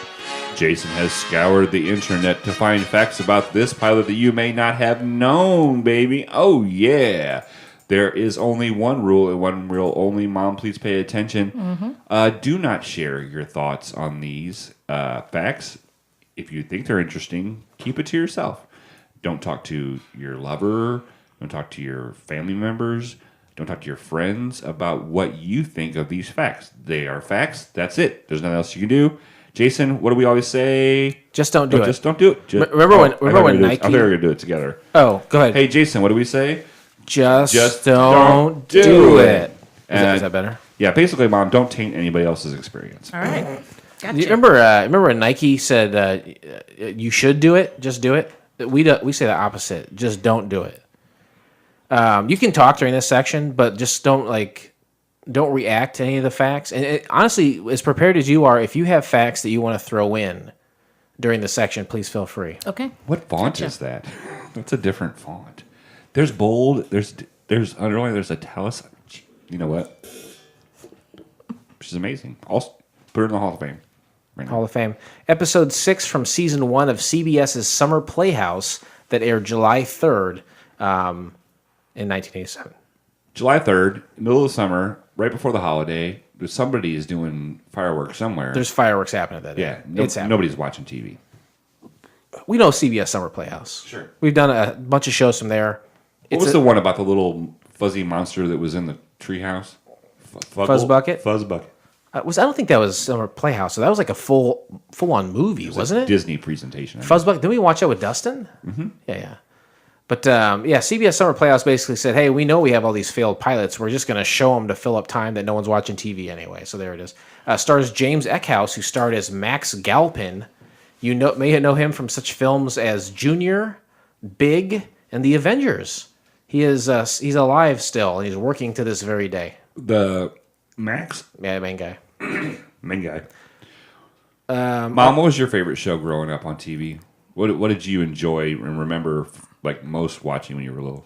Speaker 5: Jason has scoured the internet to find facts about this pilot that you may not have known, baby. Oh, yeah. There is only one rule and one rule only. Mom, please pay attention. Do not share your thoughts on these facts. If you think they're interesting, keep it to yourself. Don't talk to your lover. Don't talk to your family members. Don't talk to your friends about what you think of these facts. They are facts. That's it. There's nothing else you can do. Jason, what do we always say?
Speaker 3: Just don't do it.
Speaker 5: Just don't do it.
Speaker 3: Remember when Nike?
Speaker 5: I thought we were going to do it together.
Speaker 3: Oh, go ahead.
Speaker 5: Hey, Jason, what do we say?
Speaker 3: Just don't do it. Is that better?
Speaker 5: Yeah, basically, Mom, don't taint anybody else's experience.
Speaker 4: All right. Gotcha.
Speaker 3: You remember when Nike said you should do it? Just do it. We say the opposite. Just don't do it. You can talk during this section, but just don't react to any of the facts. And honestly, as prepared as you are, if you have facts that you want to throw in during the section, please feel free.
Speaker 4: Okay.
Speaker 5: What font is that? That's a different font. There's bold. There's underline. There's italics. You know what? She's amazing. I'll put her in the Hall of Fame. Right now.
Speaker 3: Hall of Fame. Episode 6 from Season 1 of CBS's Summer Playhouse that aired July 3rd in 1987.
Speaker 5: July 3rd, middle of the summer, right before the holiday. Somebody is doing fireworks somewhere.
Speaker 3: There's fireworks happening that day.
Speaker 5: Yeah,
Speaker 3: It's happening.
Speaker 5: nobody's watching TV.
Speaker 3: We know CBS Summer Playhouse.
Speaker 5: Sure.
Speaker 3: We've done a bunch of shows from there.
Speaker 5: What was the one about the little fuzzy monster that was in the treehouse?
Speaker 3: Fuzzbucket?
Speaker 5: Fuzzbucket.
Speaker 3: I don't think that was Summer Playhouse. So that was like a full-on movie, wasn't it?
Speaker 5: Disney presentation.
Speaker 3: Fuzzbucket. Didn't we watch that with Dustin? Mm-hmm. Yeah. But CBS Summer Playhouse basically said, hey, we know we have all these failed pilots. We're just going to show them to fill up time that no one's watching TV anyway. So there it is. Stars James Eckhouse, who starred as Max Galpin. You may know him from such films as Junior, Big, and The Avengers. He's alive still, and he's working to this very day.
Speaker 5: The Max?
Speaker 3: Yeah, main guy.
Speaker 5: Main guy. Mom, what was your favorite show growing up on TV? What did you enjoy and remember most watching when you were little?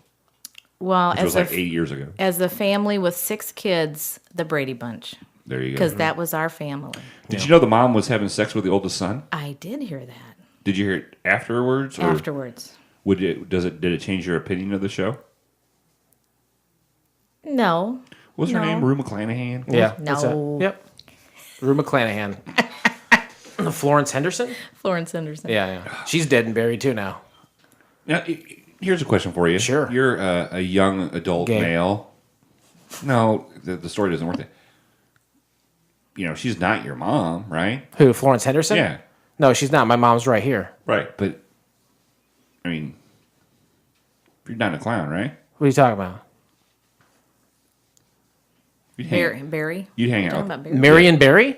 Speaker 4: Well,
Speaker 5: Which was 8 years ago.
Speaker 4: As a family with 6 kids, the Brady Bunch.
Speaker 5: There you go.
Speaker 4: Because that was our family.
Speaker 5: Did you know the mom was having sex with the oldest son?
Speaker 4: I did hear that.
Speaker 5: Did you hear it afterwards? Or
Speaker 4: Afterwards.
Speaker 5: did it change your opinion of the show?
Speaker 4: No.
Speaker 5: What was her name? Rue McClanahan?
Speaker 3: Yeah.
Speaker 4: No.
Speaker 3: that's it. Yep. Rue McClanahan. Florence Henderson?
Speaker 4: Florence Henderson.
Speaker 3: Yeah. She's dead and buried too now.
Speaker 5: Now, here's a question for you.
Speaker 3: Sure.
Speaker 5: You're a young adult
Speaker 3: Gay.
Speaker 5: male. No, the story doesn't work that. She's not your mom, right?
Speaker 3: Who, Florence Henderson?
Speaker 5: Yeah.
Speaker 3: No, she's not. My mom's right here.
Speaker 5: Right, but, you're not a clown, right?
Speaker 3: What are you talking about?
Speaker 4: Barry.
Speaker 5: You'd hang
Speaker 4: Talking
Speaker 5: out.
Speaker 4: about Barry.
Speaker 3: Marion Barry?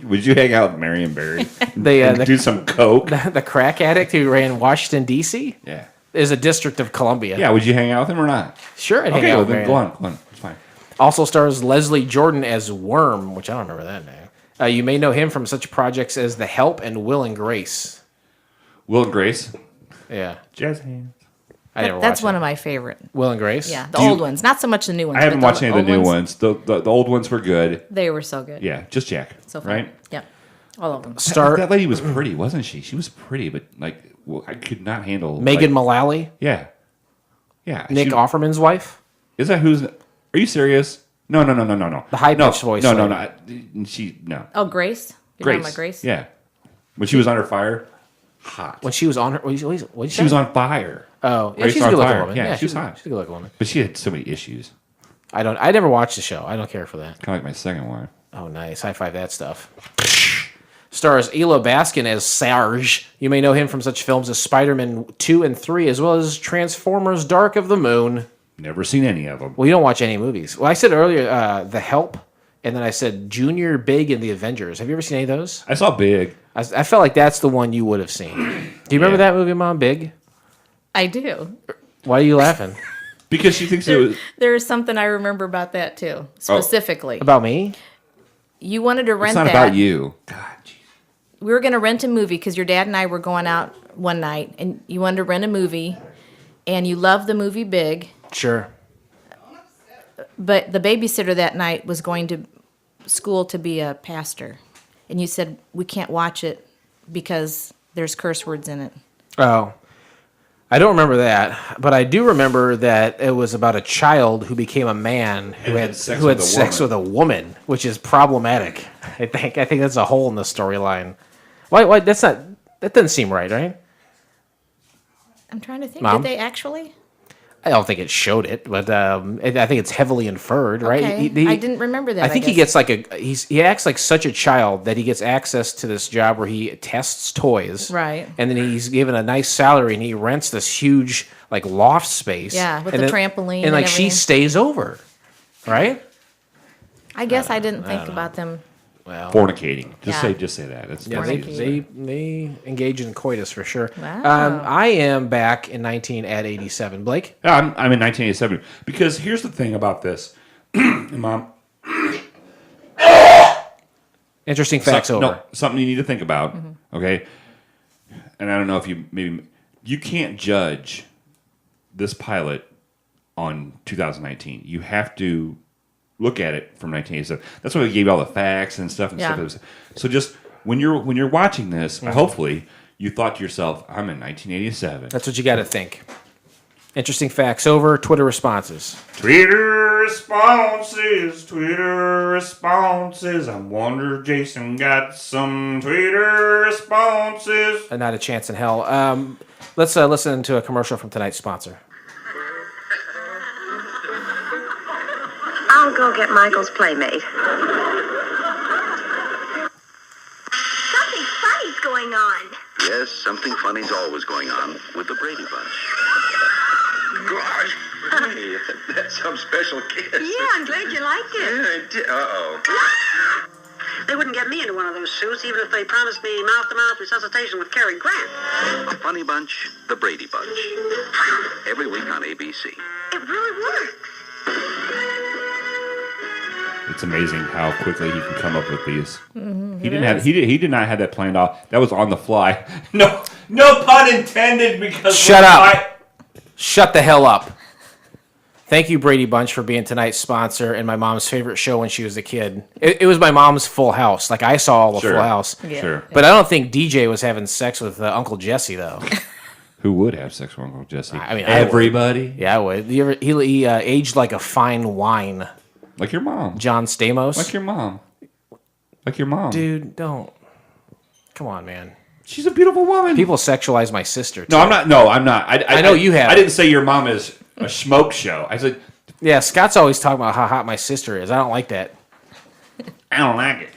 Speaker 5: Would you hang out with Marion Barry?
Speaker 3: The
Speaker 5: Do some coke?
Speaker 3: the crack addict who ran Washington, D.C.?
Speaker 5: Yeah.
Speaker 3: Is a district of Columbia.
Speaker 5: Yeah, would you hang out with him or not?
Speaker 3: Sure, I'd
Speaker 5: Okay,
Speaker 3: hang out
Speaker 5: well,
Speaker 3: with
Speaker 5: then
Speaker 3: Marion.
Speaker 5: go on. It's fine.
Speaker 3: Also stars Leslie Jordan as Worm, which I don't remember that name. You may know him from such projects as The Help and Will and Grace.
Speaker 5: Will and Grace?
Speaker 3: Yeah.
Speaker 5: Jazz hands.
Speaker 3: I never
Speaker 4: That's
Speaker 3: watched
Speaker 4: one
Speaker 3: it.
Speaker 4: of my favorite.
Speaker 3: Will and Grace?
Speaker 4: Yeah, the old ones. Not so much the new ones.
Speaker 5: I haven't
Speaker 4: but
Speaker 5: watched any of the
Speaker 4: old
Speaker 5: new ones. The old ones were good.
Speaker 4: They were so good.
Speaker 5: Yeah, just Jack.
Speaker 4: So fun.
Speaker 5: right?
Speaker 4: Yep. All of them.
Speaker 5: That lady was pretty, wasn't she? She was pretty, but I could not handle
Speaker 3: Megan Mullally?
Speaker 5: Yeah.
Speaker 3: Nick Offerman's wife?
Speaker 5: Is that who's? Are you serious? No.
Speaker 3: The high-pitched voice
Speaker 5: No. No.
Speaker 4: Oh, Grace? You're talking about Grace?
Speaker 5: Yeah. When she was under fire, hot.
Speaker 3: When she was on her... What did you
Speaker 5: She was on fire.
Speaker 3: Oh, yeah,
Speaker 5: Grace
Speaker 3: she's a
Speaker 5: on
Speaker 3: good-looking
Speaker 5: fire.
Speaker 3: woman.
Speaker 5: Yeah, she was hot.
Speaker 3: She's a good-looking woman.
Speaker 5: But she had so many issues.
Speaker 3: I never watched the show. I don't care for that.
Speaker 5: Kind of like my second one.
Speaker 3: Oh, nice. High five that stuff. Stars Elo Baskin as Sarge. You may know him from such films as Spider-Man 2 and 3, as well as Transformers Dark of the Moon.
Speaker 5: Never seen any of them.
Speaker 3: Well, you don't watch any movies. Well, I said earlier The Help, and then I said Junior, Big, and The Avengers. Have you ever seen any of those?
Speaker 5: I saw Big.
Speaker 3: I felt like that's the one you would have seen. Do you remember that movie, Mom, Big?
Speaker 4: I do.
Speaker 3: Why are you laughing?
Speaker 5: Because she thinks it was...
Speaker 4: There's something I remember about that too, specifically.
Speaker 3: About me?
Speaker 4: You wanted to rent
Speaker 5: It's not
Speaker 4: that.
Speaker 5: about you. God, jeez.
Speaker 4: We were going to rent a movie because your dad and I were going out one night, and you wanted to rent a movie, and you loved the movie Big.
Speaker 3: Sure.
Speaker 4: But the babysitter that night was going to school to be a pastor, and you said we can't watch it because there's curse words in it.
Speaker 3: Oh. I don't remember that, but I do remember that it was about a child who became a man who had sex with a woman, which is problematic. I think that's a hole in the storyline. Why? That doesn't seem right?
Speaker 4: I'm trying to think.
Speaker 3: Mom?
Speaker 4: Did they actually?
Speaker 3: I don't think it showed it, but I think it's heavily inferred, right?
Speaker 4: Okay. I didn't remember that.
Speaker 3: I think he gets he acts like such a child that he gets access to this job where he tests toys,
Speaker 4: Right.
Speaker 3: And then he's given a nice salary and he rents this huge like loft space,
Speaker 4: Yeah, with
Speaker 3: and
Speaker 4: the
Speaker 3: then-
Speaker 4: trampoline
Speaker 3: and like
Speaker 4: and
Speaker 3: she
Speaker 4: everything.
Speaker 3: stays over, right?
Speaker 4: I guess I didn't think about them.
Speaker 3: Well,
Speaker 5: Fornicating.
Speaker 4: Yeah.
Speaker 5: Just say that. It's
Speaker 3: yeah,
Speaker 5: that's
Speaker 3: they
Speaker 5: easy.
Speaker 3: engage in coitus for sure.
Speaker 4: Wow.
Speaker 3: I am back in 1987. Blake,
Speaker 5: Yeah, I'm in 1987 because here's the thing about this, Mom.
Speaker 3: interesting facts over.
Speaker 5: No, something you need to think about. Okay, and I don't know if you can't judge this pilot on 2019. You have to look at it from 1987. That's why we gave you all the facts and stuff and
Speaker 4: Yeah.
Speaker 5: stuff. So just when you're watching this, hopefully you thought to yourself, "I'm in 1987."
Speaker 3: That's what you got to think. Interesting facts over. Twitter responses.
Speaker 5: Twitter responses. I wonder if Jason got some Twitter responses.
Speaker 3: Not a chance in hell. Let's listen to a commercial from tonight's sponsor.
Speaker 10: I'll go get Michael's Playmate. Something funny's going on.
Speaker 11: Yes, something funny's always going on with the Brady Bunch. Gosh, hey, that's some special kiss.
Speaker 10: Yeah, I'm glad you liked it.
Speaker 11: Yeah, I did. Uh-oh.
Speaker 10: They wouldn't get me into one of those suits, even if they promised me mouth-to-mouth resuscitation with Cary Grant.
Speaker 11: The Funny Bunch, the Brady Bunch. Every week on ABC.
Speaker 10: It really works.
Speaker 5: It's amazing how quickly he can come up with these. He did not have that planned off. That was on the fly. No pun intended. Because
Speaker 3: Shut up. Shut the hell up. Thank you, Brady Bunch, for being tonight's sponsor and my mom's favorite show when she was a kid. It was my mom's Full House. Like I saw all the
Speaker 5: Sure.
Speaker 3: Full House.
Speaker 4: Yeah.
Speaker 5: Sure.
Speaker 3: But I don't think DJ was having sex with Uncle Jesse though.
Speaker 5: Who would have sex with Uncle Jesse?
Speaker 3: I mean, I would.
Speaker 5: everybody.
Speaker 3: Yeah, I would. He aged like a fine wine.
Speaker 5: Like your mom.
Speaker 3: John Stamos.
Speaker 5: Like your mom. Like your mom.
Speaker 3: Dude, don't. Come on, man.
Speaker 5: She's a beautiful woman.
Speaker 3: People sexualize my sister. Too.
Speaker 5: No, I'm not. No, I'm not.
Speaker 3: I know you have.
Speaker 5: I didn't say your mom is a smoke show. I said
Speaker 3: Yeah, Scott's always talking about how hot my sister is. I don't like that.
Speaker 5: I don't like it.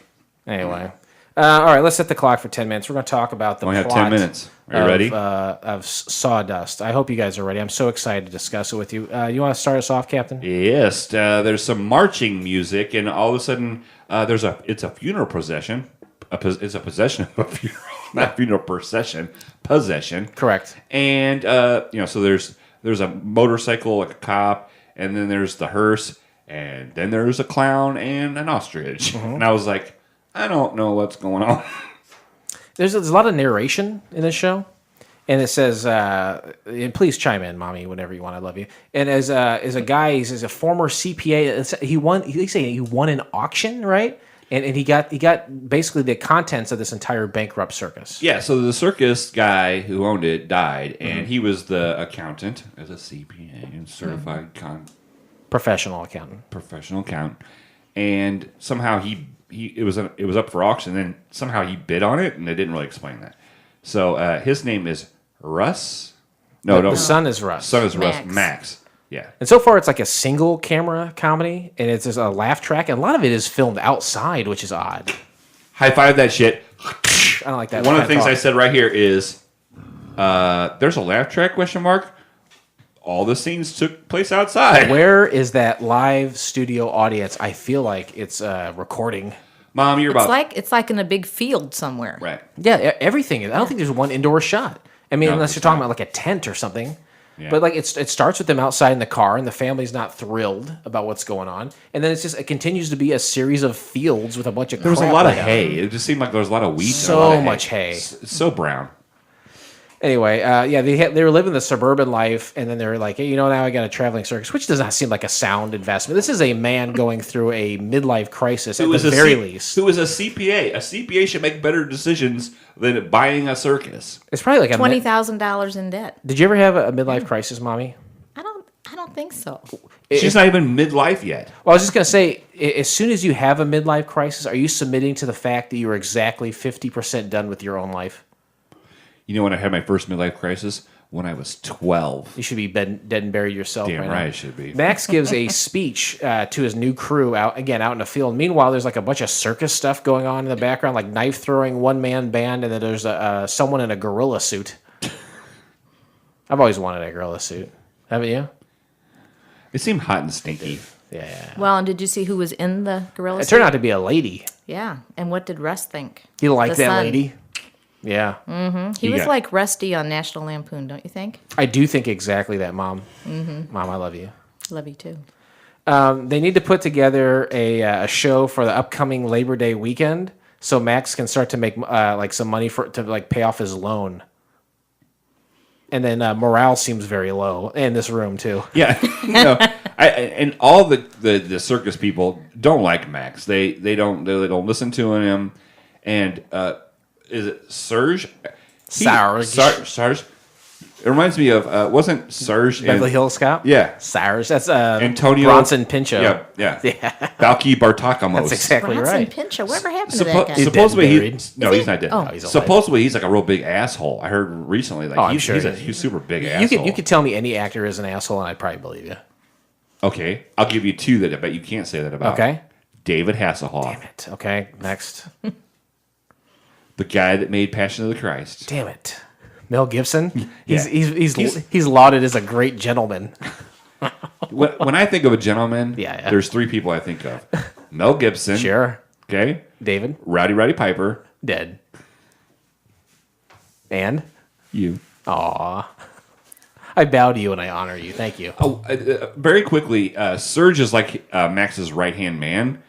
Speaker 3: Anyway. All right, let's set the clock for 10 minutes. We're going to talk about the
Speaker 5: Only have
Speaker 3: plot
Speaker 5: 10 minutes. Are you ready?
Speaker 3: Of Sawdust. I hope you guys are ready. I'm so excited to discuss it with you. You want to start us off, Captain?
Speaker 5: Yes. There's some marching music, and all of a sudden, it's a funeral procession. It's a possession of a funeral, not funeral procession. Possession.
Speaker 3: Correct.
Speaker 5: And so there's a motorcycle, like a cop, and then there's the hearse, and then there's a clown and an ostrich.
Speaker 3: Mm-hmm.
Speaker 5: And I was like, I don't know what's going on.
Speaker 3: There's a lot of narration in this show, and it says, and please chime in, Mommy, whenever you want. I love you. And as a guy, he's a former CPA. He won an auction, right? And he got basically the contents of this entire bankrupt circus.
Speaker 5: Yeah, so the circus guy who owned it died, and he was the accountant as a CPA and certified
Speaker 3: Professional accountant.
Speaker 5: professional accountant, and somehow it was up for auction. And then somehow he bid on it, and they didn't really explain that. So his name is Russ. No,
Speaker 3: The son is Russ.
Speaker 5: Son is Russ.
Speaker 4: Max.
Speaker 5: Max. Yeah.
Speaker 3: And so far, it's like a single camera comedy, and it's just a laugh track, and a lot of it is filmed outside, which is odd.
Speaker 5: High five that shit.
Speaker 3: I don't like that.
Speaker 5: One of the things I said right here is, there's a laugh track, question mark. All the scenes took place outside.
Speaker 3: Where is that live studio audience? I feel like it's recording.
Speaker 5: Mom, you're about...
Speaker 4: It's like in a big field somewhere.
Speaker 5: Right.
Speaker 3: Yeah, everything. I don't think there's one indoor shot. I mean,
Speaker 5: No,
Speaker 3: unless
Speaker 5: it's
Speaker 3: you're talking
Speaker 5: not.
Speaker 3: about like a tent or something.
Speaker 5: Yeah.
Speaker 3: But like it starts with them outside in the car, and the family's not thrilled about what's going on, and then it continues to be a series of fields with a bunch of.
Speaker 5: There was a
Speaker 3: crap
Speaker 5: lot of
Speaker 3: laid out.
Speaker 5: hay. It just seemed like there was a lot of wheat.
Speaker 3: So
Speaker 5: and a lot of
Speaker 3: much hay.
Speaker 5: It's so brown.
Speaker 3: Anyway, they were living the suburban life, and then they were like, hey, now I got a traveling circus, which does not seem like a sound investment. This is a man going through a midlife crisis at the very least.
Speaker 5: Who is a CPA? A CPA should make better decisions than buying a circus.
Speaker 3: It's probably like
Speaker 4: $20,000 in debt.
Speaker 3: Did you ever have a midlife crisis, Mommy?
Speaker 4: I don't think so.
Speaker 5: She's not even midlife yet.
Speaker 3: Well, I was just going to say, as soon as you have a midlife crisis, are you submitting to the fact that you are exactly 50% done with your own life?
Speaker 5: You know when I had my first midlife crisis? When I was 12.
Speaker 3: You should be dead and buried yourself.
Speaker 5: Damn right
Speaker 3: now.
Speaker 5: I should be.
Speaker 3: Max gives a speech to his new crew out in the field. Meanwhile, there's like a bunch of circus stuff going on in the background, like knife throwing, one-man band, and then there's someone in a gorilla suit. I've always wanted a gorilla suit. Haven't you?
Speaker 5: It seemed hot and stinky.
Speaker 3: Yeah.
Speaker 4: Well, and did you see who was in the gorilla
Speaker 3: It
Speaker 4: suit?
Speaker 3: turned out to be a lady.
Speaker 4: Yeah. And what did Russ think?
Speaker 3: You like
Speaker 4: The
Speaker 3: that
Speaker 4: son.
Speaker 3: lady? Yeah.
Speaker 4: Mm-hmm. He was like Rusty on National Lampoon, don't you think?
Speaker 3: I do think exactly that, Mom.
Speaker 4: Mm-hmm.
Speaker 3: Mom, I love you.
Speaker 4: Love you too.
Speaker 3: They need to put together a show for the upcoming Labor Day weekend, so Max can start to make like some money to pay off his loan. And then morale seems very low in this room too.
Speaker 5: Yeah, and all the circus people don't like Max. They don't listen to him. And is it Serge? Sarge. It reminds me of wasn't Serge
Speaker 3: Beverly Hills Cop?
Speaker 5: Yeah,
Speaker 3: Sarge. That's
Speaker 5: Antonio
Speaker 3: Bronson Pinchot.
Speaker 5: Yeah. Valky Bartakamos.
Speaker 3: That's exactly
Speaker 4: Bronson
Speaker 3: right.
Speaker 4: Pinchot. Whatever happened to that guy?
Speaker 5: Supposedly
Speaker 3: He's
Speaker 5: he's not dead.
Speaker 4: Oh.
Speaker 3: He's alive.
Speaker 5: Supposedly he's like a real big asshole. I heard recently
Speaker 3: I'm sure
Speaker 5: he's
Speaker 3: he
Speaker 5: a
Speaker 3: is.
Speaker 5: super big asshole.
Speaker 3: You could tell me any actor is an asshole, and I'd probably believe you.
Speaker 5: Okay, I'll give you two that I bet you can't say that about.
Speaker 3: Okay.
Speaker 5: David Hasselhoff.
Speaker 3: Damn it. Okay, next.
Speaker 5: The guy that made Passion of the Christ.
Speaker 3: Damn it. Mel Gibson?
Speaker 5: Yeah.
Speaker 3: He's lauded as a great gentleman.
Speaker 5: When I think of a gentleman,
Speaker 3: Yeah.
Speaker 5: there's three people I think of. Mel Gibson.
Speaker 3: Sure.
Speaker 5: Okay.
Speaker 3: David?
Speaker 5: Rowdy Piper.
Speaker 3: Dead. And?
Speaker 5: You.
Speaker 3: Aw. I bow to you and I honor you. Thank you.
Speaker 5: Oh, very quickly, Serge is like Max's right-hand man.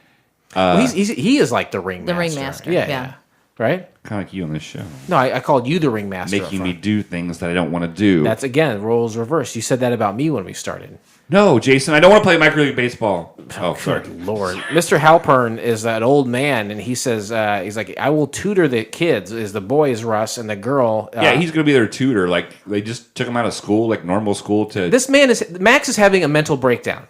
Speaker 3: Well, he is like the ringmaster.
Speaker 4: The ringmaster,
Speaker 3: Yeah.
Speaker 4: yeah.
Speaker 3: Right?
Speaker 5: Kind of like you on this show.
Speaker 3: No, I called you the ringmaster.
Speaker 5: Making me do things that I don't want to do.
Speaker 3: That's, again, roles reversed. You said that about me when we started.
Speaker 5: No, Jason, I don't want to play micro league baseball. Oh, sorry.
Speaker 3: Good Lord. Mr. Halpern is that old man, and he says, he's like, I will tutor the kids. Is the boy is Russ, and the girl...
Speaker 5: Yeah, he's going to be their tutor. Like, they just took him out of school, like normal school, to...
Speaker 3: Max is having a mental breakdown,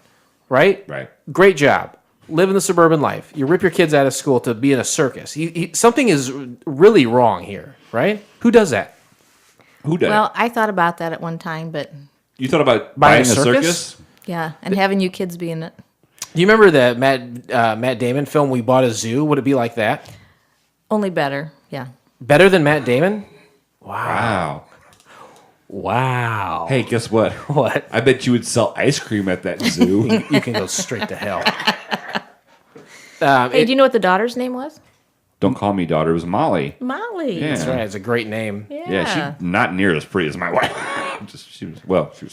Speaker 3: right?
Speaker 5: Right.
Speaker 3: Great job. Living the suburban life. You rip your kids out of school to be in a circus. Something is really wrong here, right? Who does that?
Speaker 5: Who does?
Speaker 4: Well, I thought about that at one time, but
Speaker 5: You thought about buying a circus?
Speaker 4: yeah, and having you kids be in it.
Speaker 3: Do you remember the Matt Damon film, We Bought a Zoo? Would it be like that?
Speaker 4: Only better, yeah.
Speaker 3: Better than Matt Damon?
Speaker 5: Wow.
Speaker 3: Wow.
Speaker 5: Hey, guess what?
Speaker 3: What?
Speaker 5: I bet you would sell ice cream at that zoo.
Speaker 3: You can go straight to hell.
Speaker 4: Hey, do you know what the daughter's name was?
Speaker 5: Don't call me daughter. It was Molly.
Speaker 4: Molly.
Speaker 5: Yeah.
Speaker 3: That's right. It's a great name.
Speaker 5: Yeah, she's not near as pretty as my wife. She was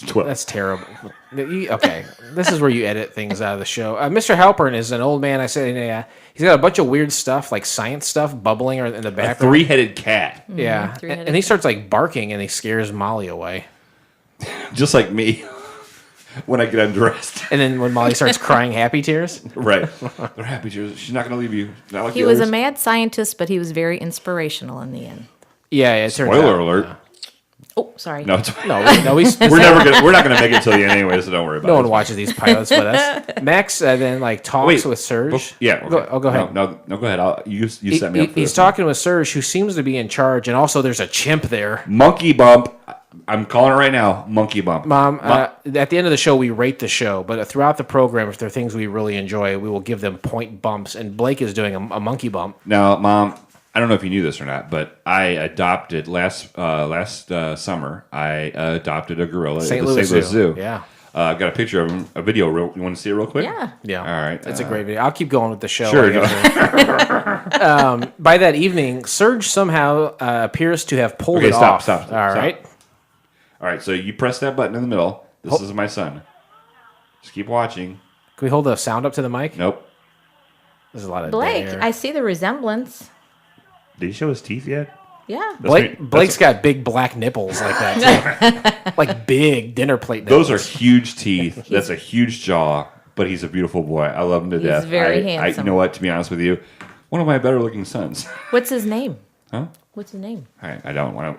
Speaker 5: 12.
Speaker 3: That's terrible. Okay, this is where you edit things out of the show. Mr. Halpern is an old man. I said, he's got a bunch of weird stuff, like science stuff, bubbling in the
Speaker 5: A
Speaker 3: background.
Speaker 5: three-headed cat.
Speaker 3: Yeah,
Speaker 4: three-headed
Speaker 3: and he starts like barking, and he scares Molly away.
Speaker 5: Just like me when I get undressed.
Speaker 3: And then when Molly starts crying happy tears,
Speaker 5: Right. They're happy. She's not going to leave you. Not like
Speaker 4: He
Speaker 5: the
Speaker 4: was a
Speaker 5: others.
Speaker 4: mad scientist, but he was very inspirational in the end.
Speaker 3: yeah, it turns
Speaker 5: Spoiler
Speaker 3: out.
Speaker 5: alert.
Speaker 4: Oh, sorry.
Speaker 5: No, it's,
Speaker 3: No, he's
Speaker 5: we're not gonna make it till the end anyway, so don't worry about
Speaker 3: no
Speaker 5: it.
Speaker 3: one watches these pilots with us. Max then like talks with Serge.
Speaker 5: Yeah. Okay.
Speaker 3: Go ahead.
Speaker 5: No, go ahead. You set me up for
Speaker 3: He's
Speaker 5: this.
Speaker 3: talking with Serge, who seems to be in charge, and also there's a chimp there.
Speaker 5: Monkey bump. I'm calling it right now. Monkey bump.
Speaker 3: Mom, at the end of the show, we rate the show, but throughout the program, if there are things we really enjoy, we will give them point bumps. And Blake is doing a monkey bump.
Speaker 5: Now, Mom, I don't know if you knew this or not, but I adopted last summer. I adopted a gorilla at the St. Louis Zoo.
Speaker 3: Yeah.
Speaker 5: I've got a picture of him, a video. You want to see it real quick?
Speaker 4: Yeah.
Speaker 5: All right.
Speaker 3: It's a great video. I'll keep going with the show.
Speaker 5: Sure.
Speaker 3: By that evening, Serge somehow appears to have pulled it off.
Speaker 5: Stop.
Speaker 3: All right.
Speaker 5: All right. So you press that button in the middle. This is my son. Just keep watching.
Speaker 3: Can we hold the sound up to the mic?
Speaker 5: Nope.
Speaker 3: There's a lot of
Speaker 4: Blake,
Speaker 3: dead air.
Speaker 4: I see the resemblance.
Speaker 6: Did he show his teeth yet?
Speaker 4: Yeah.
Speaker 3: Blake's got big black nipples like that, too. Like big dinner plate nipples.
Speaker 5: Those are huge teeth. That's a huge jaw, but he's a beautiful boy. I love him to death.
Speaker 4: He's very handsome.
Speaker 5: You know what? To be honest with you, one of my better looking sons.
Speaker 4: What's his name?
Speaker 5: Huh?
Speaker 4: What's his name?
Speaker 5: I don't want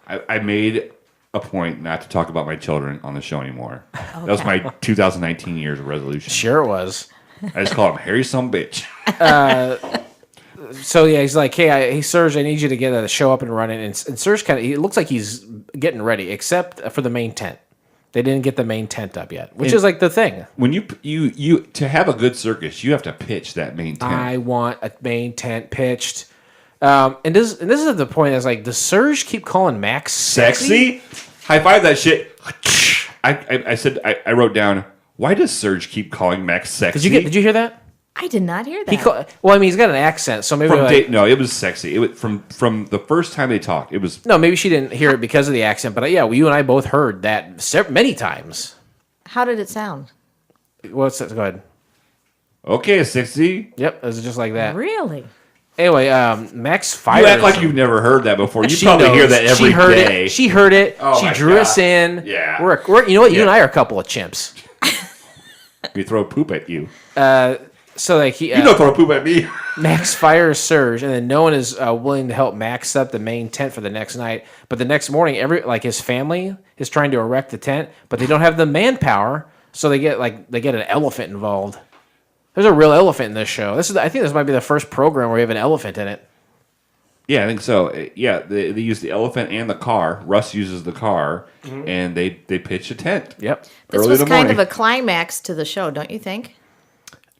Speaker 5: to. I made a point not to talk about my children on the show anymore. Okay. That was my 2019 year's resolution.
Speaker 3: Sure it was.
Speaker 5: I just call him Harry some bitch.
Speaker 3: So yeah, he's like, hey, Serge, I need you to get the show up and running. And Serge he looks like he's getting ready, except for the main tent. They didn't get the main tent up yet, which is like the thing.
Speaker 5: When you to have a good circus, you have to pitch that main tent.
Speaker 3: I want a main tent pitched. And this is the point. Is like, does Serge keep calling Max sexy?
Speaker 5: High five that shit. I said I wrote down. Why does Serge keep calling Max sexy?
Speaker 3: Did you hear that?
Speaker 4: I did not hear that.
Speaker 3: Well, I mean, he's got an accent, so maybe
Speaker 5: no, it was sexy. It was from the first time they talked. It was
Speaker 3: no, maybe she didn't hear it because of the accent, but yeah, you and I both heard that many times.
Speaker 4: How did it sound?
Speaker 3: What's that? Go ahead.
Speaker 5: Okay, sexy.
Speaker 3: Yep, it was just like that.
Speaker 4: Really?
Speaker 3: Anyway, Max fires.
Speaker 5: You act like you've never heard that before. You
Speaker 3: she
Speaker 5: probably
Speaker 3: knows.
Speaker 5: hear that every day.
Speaker 3: She heard it.
Speaker 5: Oh,
Speaker 3: she drew us in.
Speaker 5: Yeah.
Speaker 3: We're you know what? You and I are a couple of chimps.
Speaker 5: We throw poop at you.
Speaker 3: So like
Speaker 5: you don't throw poop at me.
Speaker 3: Max fires Serge, and then no one is willing to help Max set up the main tent for the next night. But the next morning, his family is trying to erect the tent, but they don't have the manpower, so they get an elephant involved. There's a real elephant in this show. I think this might be the first program where we have an elephant in it.
Speaker 5: Yeah, I think so. Yeah, they use the elephant and the car. Russ uses the car, and they pitch a tent.
Speaker 3: Yep.
Speaker 4: This was kind of a climax to the show, don't you think?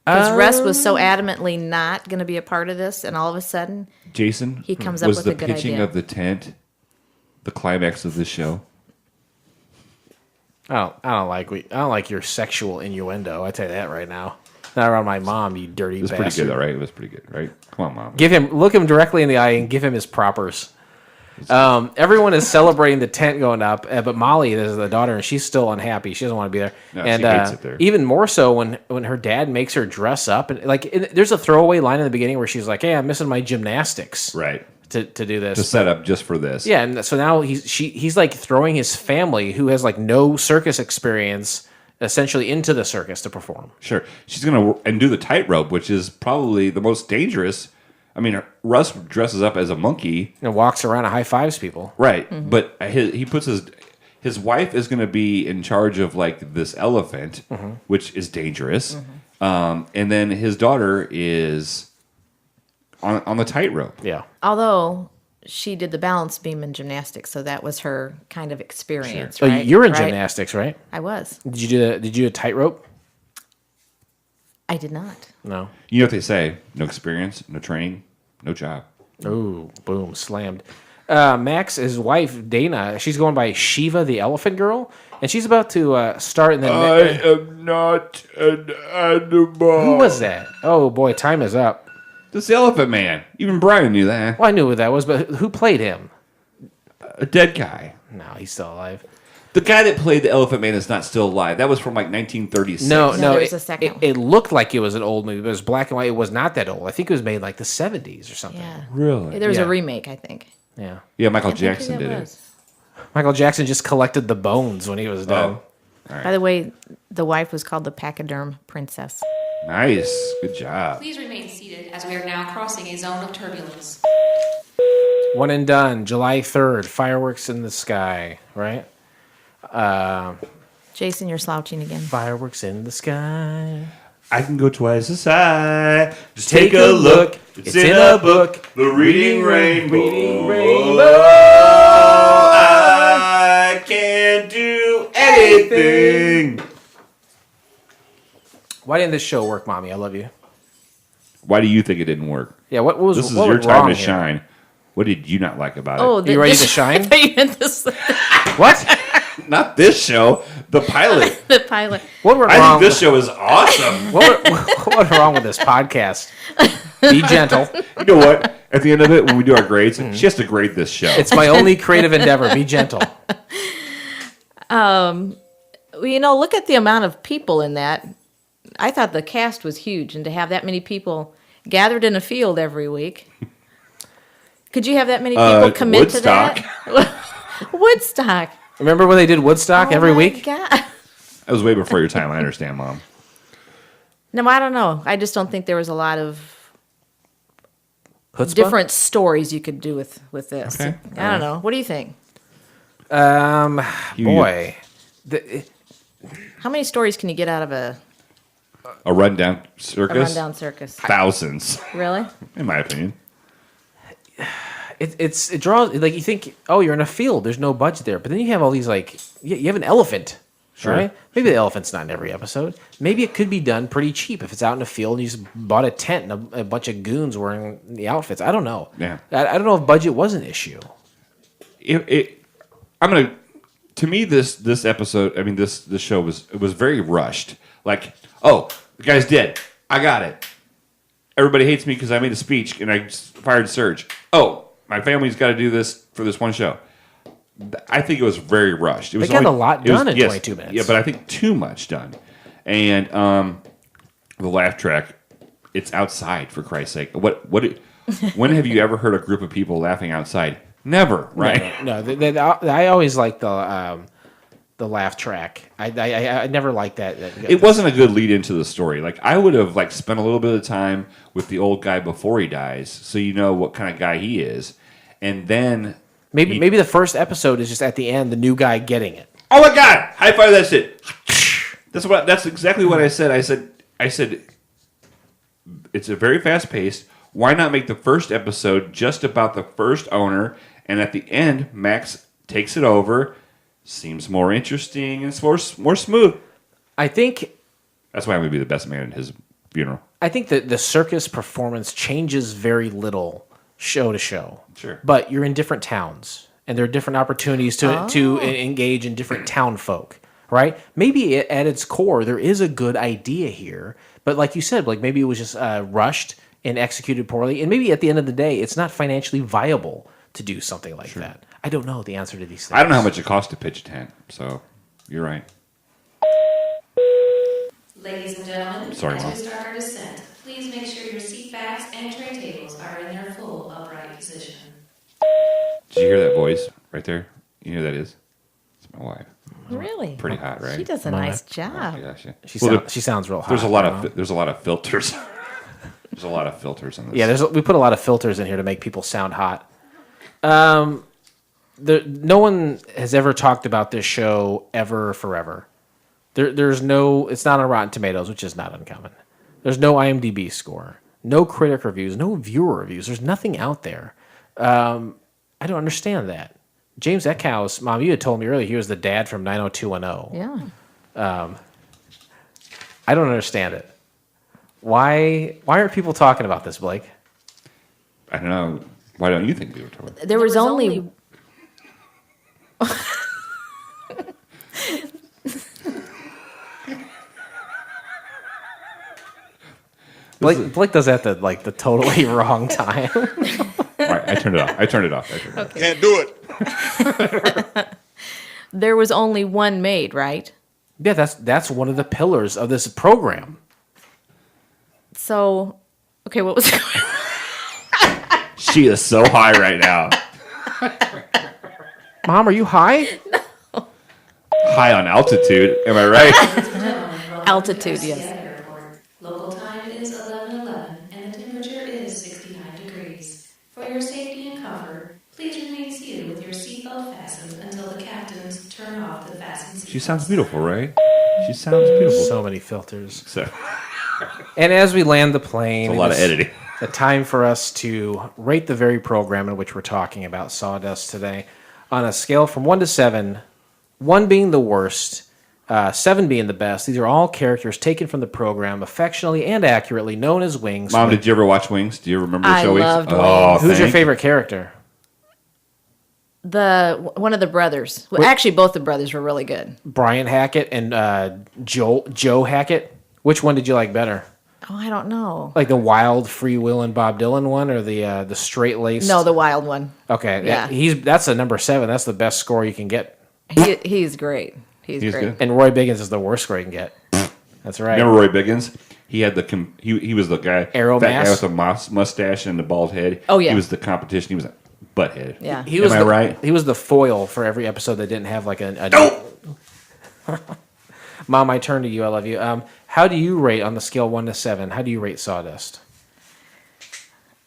Speaker 4: Because Russ was so adamantly not going to be a part of this, and all of a sudden,
Speaker 5: Jason,
Speaker 4: he comes up with a good idea.
Speaker 5: Was the pitching of the tent the climax of this show?
Speaker 3: I don't like your sexual innuendo. I tell you that right now. Not around my mom, you dirty bastard.
Speaker 5: It was pretty good, though, right? It was pretty good, right? Come on, Mom.
Speaker 3: Look him directly in the eye and give him his propers. Everyone is celebrating the tent going up, but Molly, this is the daughter, and she's still unhappy. She doesn't want to be there.
Speaker 5: No,
Speaker 3: and
Speaker 5: she hates it there.
Speaker 3: Even more so when her dad makes her dress up. And there's a throwaway line in the beginning where she's like, "Hey, I'm missing my gymnastics."
Speaker 5: Right.
Speaker 3: To do this.
Speaker 5: To set up just for this.
Speaker 3: Yeah, and so now he's like throwing his family, who has like no circus experience, essentially into the circus to perform.
Speaker 5: Sure. She's going to do the tightrope, which is probably the most dangerous. I mean, Russ dresses up as a monkey
Speaker 3: and walks around and high fives people.
Speaker 5: Right, but he puts his wife is going to be in charge of like this elephant, which is dangerous, and then his daughter is on the tightrope.
Speaker 3: Yeah.
Speaker 4: Although she did the balance beam in gymnastics, so that was her kind of experience.
Speaker 3: Sure.
Speaker 4: Right?
Speaker 3: You're in gymnastics, right?
Speaker 4: I was.
Speaker 3: Did you do a tightrope?
Speaker 4: I did not.
Speaker 3: No.
Speaker 5: You know what they say? No experience, no training, no job.
Speaker 3: Ooh, boom, slammed. Max, his wife, Dana, she's going by Shiva the Elephant Girl, and she's about to start in the...
Speaker 6: I am not an animal.
Speaker 3: Who was that? Oh, boy, time is up.
Speaker 5: This Elephant Man. Even Brian knew that.
Speaker 3: Well, I knew who that was, but who played him?
Speaker 5: A dead guy.
Speaker 3: No, he's still alive.
Speaker 5: The guy that played the Elephant Man is not still alive. That was from like 1936.
Speaker 3: No,
Speaker 4: there was a second one.
Speaker 3: It looked like it was an old movie, but it was black and white. It was not that old. I think it was made like the 70s or something.
Speaker 4: Yeah.
Speaker 5: Really?
Speaker 4: There was
Speaker 3: Yeah.
Speaker 4: a remake, I think.
Speaker 3: Yeah.
Speaker 5: Yeah, Michael
Speaker 4: I think
Speaker 5: Jackson
Speaker 4: that
Speaker 5: did
Speaker 4: was.
Speaker 5: it.
Speaker 3: Michael Jackson just collected the bones when he was done.
Speaker 5: Oh. All right.
Speaker 4: By the way, the wife was called the Pachyderm Princess.
Speaker 5: Nice. Good job.
Speaker 7: Please remain seated as we are now crossing a zone of turbulence.
Speaker 3: One and done. July 3rd. Fireworks in the sky, right?
Speaker 4: Jason, you're slouching again.
Speaker 3: Fireworks in the sky.
Speaker 6: I can go twice as high. Just
Speaker 3: Take a look. It's in a book.
Speaker 6: The Reading Rainbow.
Speaker 3: Reading Rainbow.
Speaker 6: I
Speaker 5: anything.
Speaker 3: Why didn't this show work, Mommy? I love you.
Speaker 5: Why do you think it didn't work?
Speaker 3: Yeah, what was
Speaker 5: This is
Speaker 3: what
Speaker 5: your
Speaker 3: went
Speaker 5: time
Speaker 3: wrong
Speaker 5: to
Speaker 3: here?
Speaker 5: shine. What did you not like about it?
Speaker 4: Oh,
Speaker 3: You ready to shine?
Speaker 4: I thought you meant this-
Speaker 3: What?
Speaker 5: Not this show. The pilot.
Speaker 4: the pilot.
Speaker 3: What went
Speaker 5: I
Speaker 3: wrong?
Speaker 5: think this show is awesome.
Speaker 3: What went wrong with this podcast? Be gentle.
Speaker 5: You know what? At the end of it, when we do our grades, she has to grade this show.
Speaker 3: It's my only creative endeavor. Be gentle.
Speaker 4: Well, look at the amount of people in that. I thought the cast was huge, and to have that many people gathered in a field every week. Could you have that many people commit
Speaker 5: Woodstock.
Speaker 4: to that? Woodstock.
Speaker 3: Remember when they did Woodstock every week?
Speaker 4: God.
Speaker 5: That was way before your time. I understand, Mom.
Speaker 4: No, I don't know. I just don't think there was a lot of
Speaker 3: Chutzpah?
Speaker 4: different stories you could do with this.
Speaker 5: Okay.
Speaker 4: I don't know. What do you think?
Speaker 3: Boy.
Speaker 4: How many stories can you get out of a
Speaker 5: A rundown circus?
Speaker 4: rundown circus?
Speaker 5: Thousands,
Speaker 4: Really?
Speaker 5: in my opinion.
Speaker 3: It draws, like, you think, oh, you're in a field, there's no budget there, but then you have all these, like, you have an elephant,
Speaker 5: Sure.
Speaker 3: right? Maybe the elephant's not in every episode. Maybe it could be done pretty cheap if it's out in a field and you just bought a tent and a bunch of goons wearing the outfits. I don't know.
Speaker 5: Yeah.
Speaker 3: I don't know if budget was an issue.
Speaker 5: To me, this episode, I mean, this show was very rushed. Like, oh, the guy's dead. I got it. Everybody hates me because I made a speech and I fired Surge. Oh, my family's got to do this for this one show. I think it was very rushed. It was
Speaker 3: got a lot done in 22 minutes.
Speaker 5: Yeah, but I think too much done. And the laugh track, it's outside, for Christ's sake. When have you ever heard a group of people laughing outside? Never, right?
Speaker 3: No. I always like the laugh track. I never liked that.
Speaker 5: It wasn't a good lead into the story. Like, I would have spent a little bit of time with the old guy before he dies, so you know what kind of guy he is, and then
Speaker 3: maybe the first episode is just at the end, the new guy getting it.
Speaker 5: oh my God, high five that shit. That's exactly what I said. I said it's a very fast paced. Why not make the first episode just about the first owner, and at the end Max takes it over? Seems more interesting and it's more smooth.
Speaker 3: I think
Speaker 5: that's why I'm going to be the best man at his funeral.
Speaker 3: I think that the circus performance changes very little show to show.
Speaker 5: Sure.
Speaker 3: But you're in different towns, and there are different opportunities to engage in different town folk, right? Maybe at its core, there is a good idea here, but like you said, like maybe it was just rushed and executed poorly, and maybe at the end of the day, it's not financially viable to do something like that. I don't know the answer to these things.
Speaker 5: I don't know how much it costs to pitch a tent, so you're right.
Speaker 7: Ladies and gentlemen,
Speaker 5: Sorry,
Speaker 7: as
Speaker 5: Mom.
Speaker 7: we start our descent, please make sure your seat backs and tray tables are in their full upright position.
Speaker 5: Did you hear that voice right there? You know who that is? It's my wife.
Speaker 4: Really?
Speaker 5: Pretty hot, right?
Speaker 4: She does a nice job.
Speaker 5: Yeah,
Speaker 3: She sounds real hot.
Speaker 5: There's a lot of
Speaker 3: right?
Speaker 5: there's a lot of filters. There's a lot of filters on this.
Speaker 3: Yeah, we put a lot of filters in here to make people sound hot. No one has ever talked about this show ever forever. There's no. It's not on Rotten Tomatoes, which is not uncommon. There's no IMDb score, no critic reviews, no viewer reviews. There's nothing out there. I don't understand that. James Eckhouse, Mom, you had told me earlier he was the dad from 90210.
Speaker 4: Yeah.
Speaker 3: I don't understand it. Why aren't people talking about this, Blake?
Speaker 5: I don't know. Why don't you think we were talking about it?
Speaker 4: There was only
Speaker 3: Blake does that at the totally wrong time.
Speaker 5: All right, I turned it off.
Speaker 4: Okay.
Speaker 1: Can't do it.
Speaker 4: There was only one maid, right?
Speaker 3: Yeah, that's one of the pillars of this program.
Speaker 4: So, okay, what was
Speaker 5: She is so high right now.
Speaker 3: Mom, are you high?
Speaker 5: High on altitude. Am I right?
Speaker 4: altitude? Yes.
Speaker 7: Airport. Local time is 11:11 and the temperature is 69 degrees. For your safety and comfort, please remain seated with your seatbelt fastened until the captains turn off the fasten seatbelts.
Speaker 5: She sounds beautiful, right? She sounds beautiful.
Speaker 3: So many filters.
Speaker 5: So,
Speaker 3: And as we land the plane,
Speaker 5: it's a lot of editing.
Speaker 3: The time for us to rate the very program in which we're talking about, Sawdust, today, on a scale from 1 to 7, 1 being the worst 7 being the best. These are all characters taken from the program, affectionately and accurately known as Wings.
Speaker 5: Mom, did you ever watch Wings? Do you remember the show Wings?
Speaker 4: I loved Wings.
Speaker 3: Who's your favorite character?
Speaker 4: One of the brothers. Well, actually, both the brothers were really good.
Speaker 3: Brian Hackett and Joe Hackett. Which one did you like better?
Speaker 4: Oh, I don't know.
Speaker 3: Like the wild, free will and Bob Dylan one, or the straight laced?
Speaker 4: No, the wild one.
Speaker 3: Okay,
Speaker 4: Yeah.
Speaker 3: That's a number 7. That's the best score you can get.
Speaker 4: He's great. He's great.
Speaker 5: Good.
Speaker 3: And Roy Biggins is the worst score you can get. That's right.
Speaker 5: Remember Roy Biggins? He had he was the guy,
Speaker 3: Arrow
Speaker 5: that
Speaker 3: mask?
Speaker 5: guy with the mustache and the bald head.
Speaker 4: Oh, yeah.
Speaker 5: He was the competition. He was a butthead.
Speaker 4: Yeah.
Speaker 3: He was
Speaker 5: Am I right?
Speaker 3: He was the foil for every episode that didn't have like a Mom, I turn to you. I love you. How do you rate on the scale 1 to 7? How do you rate Sawdust?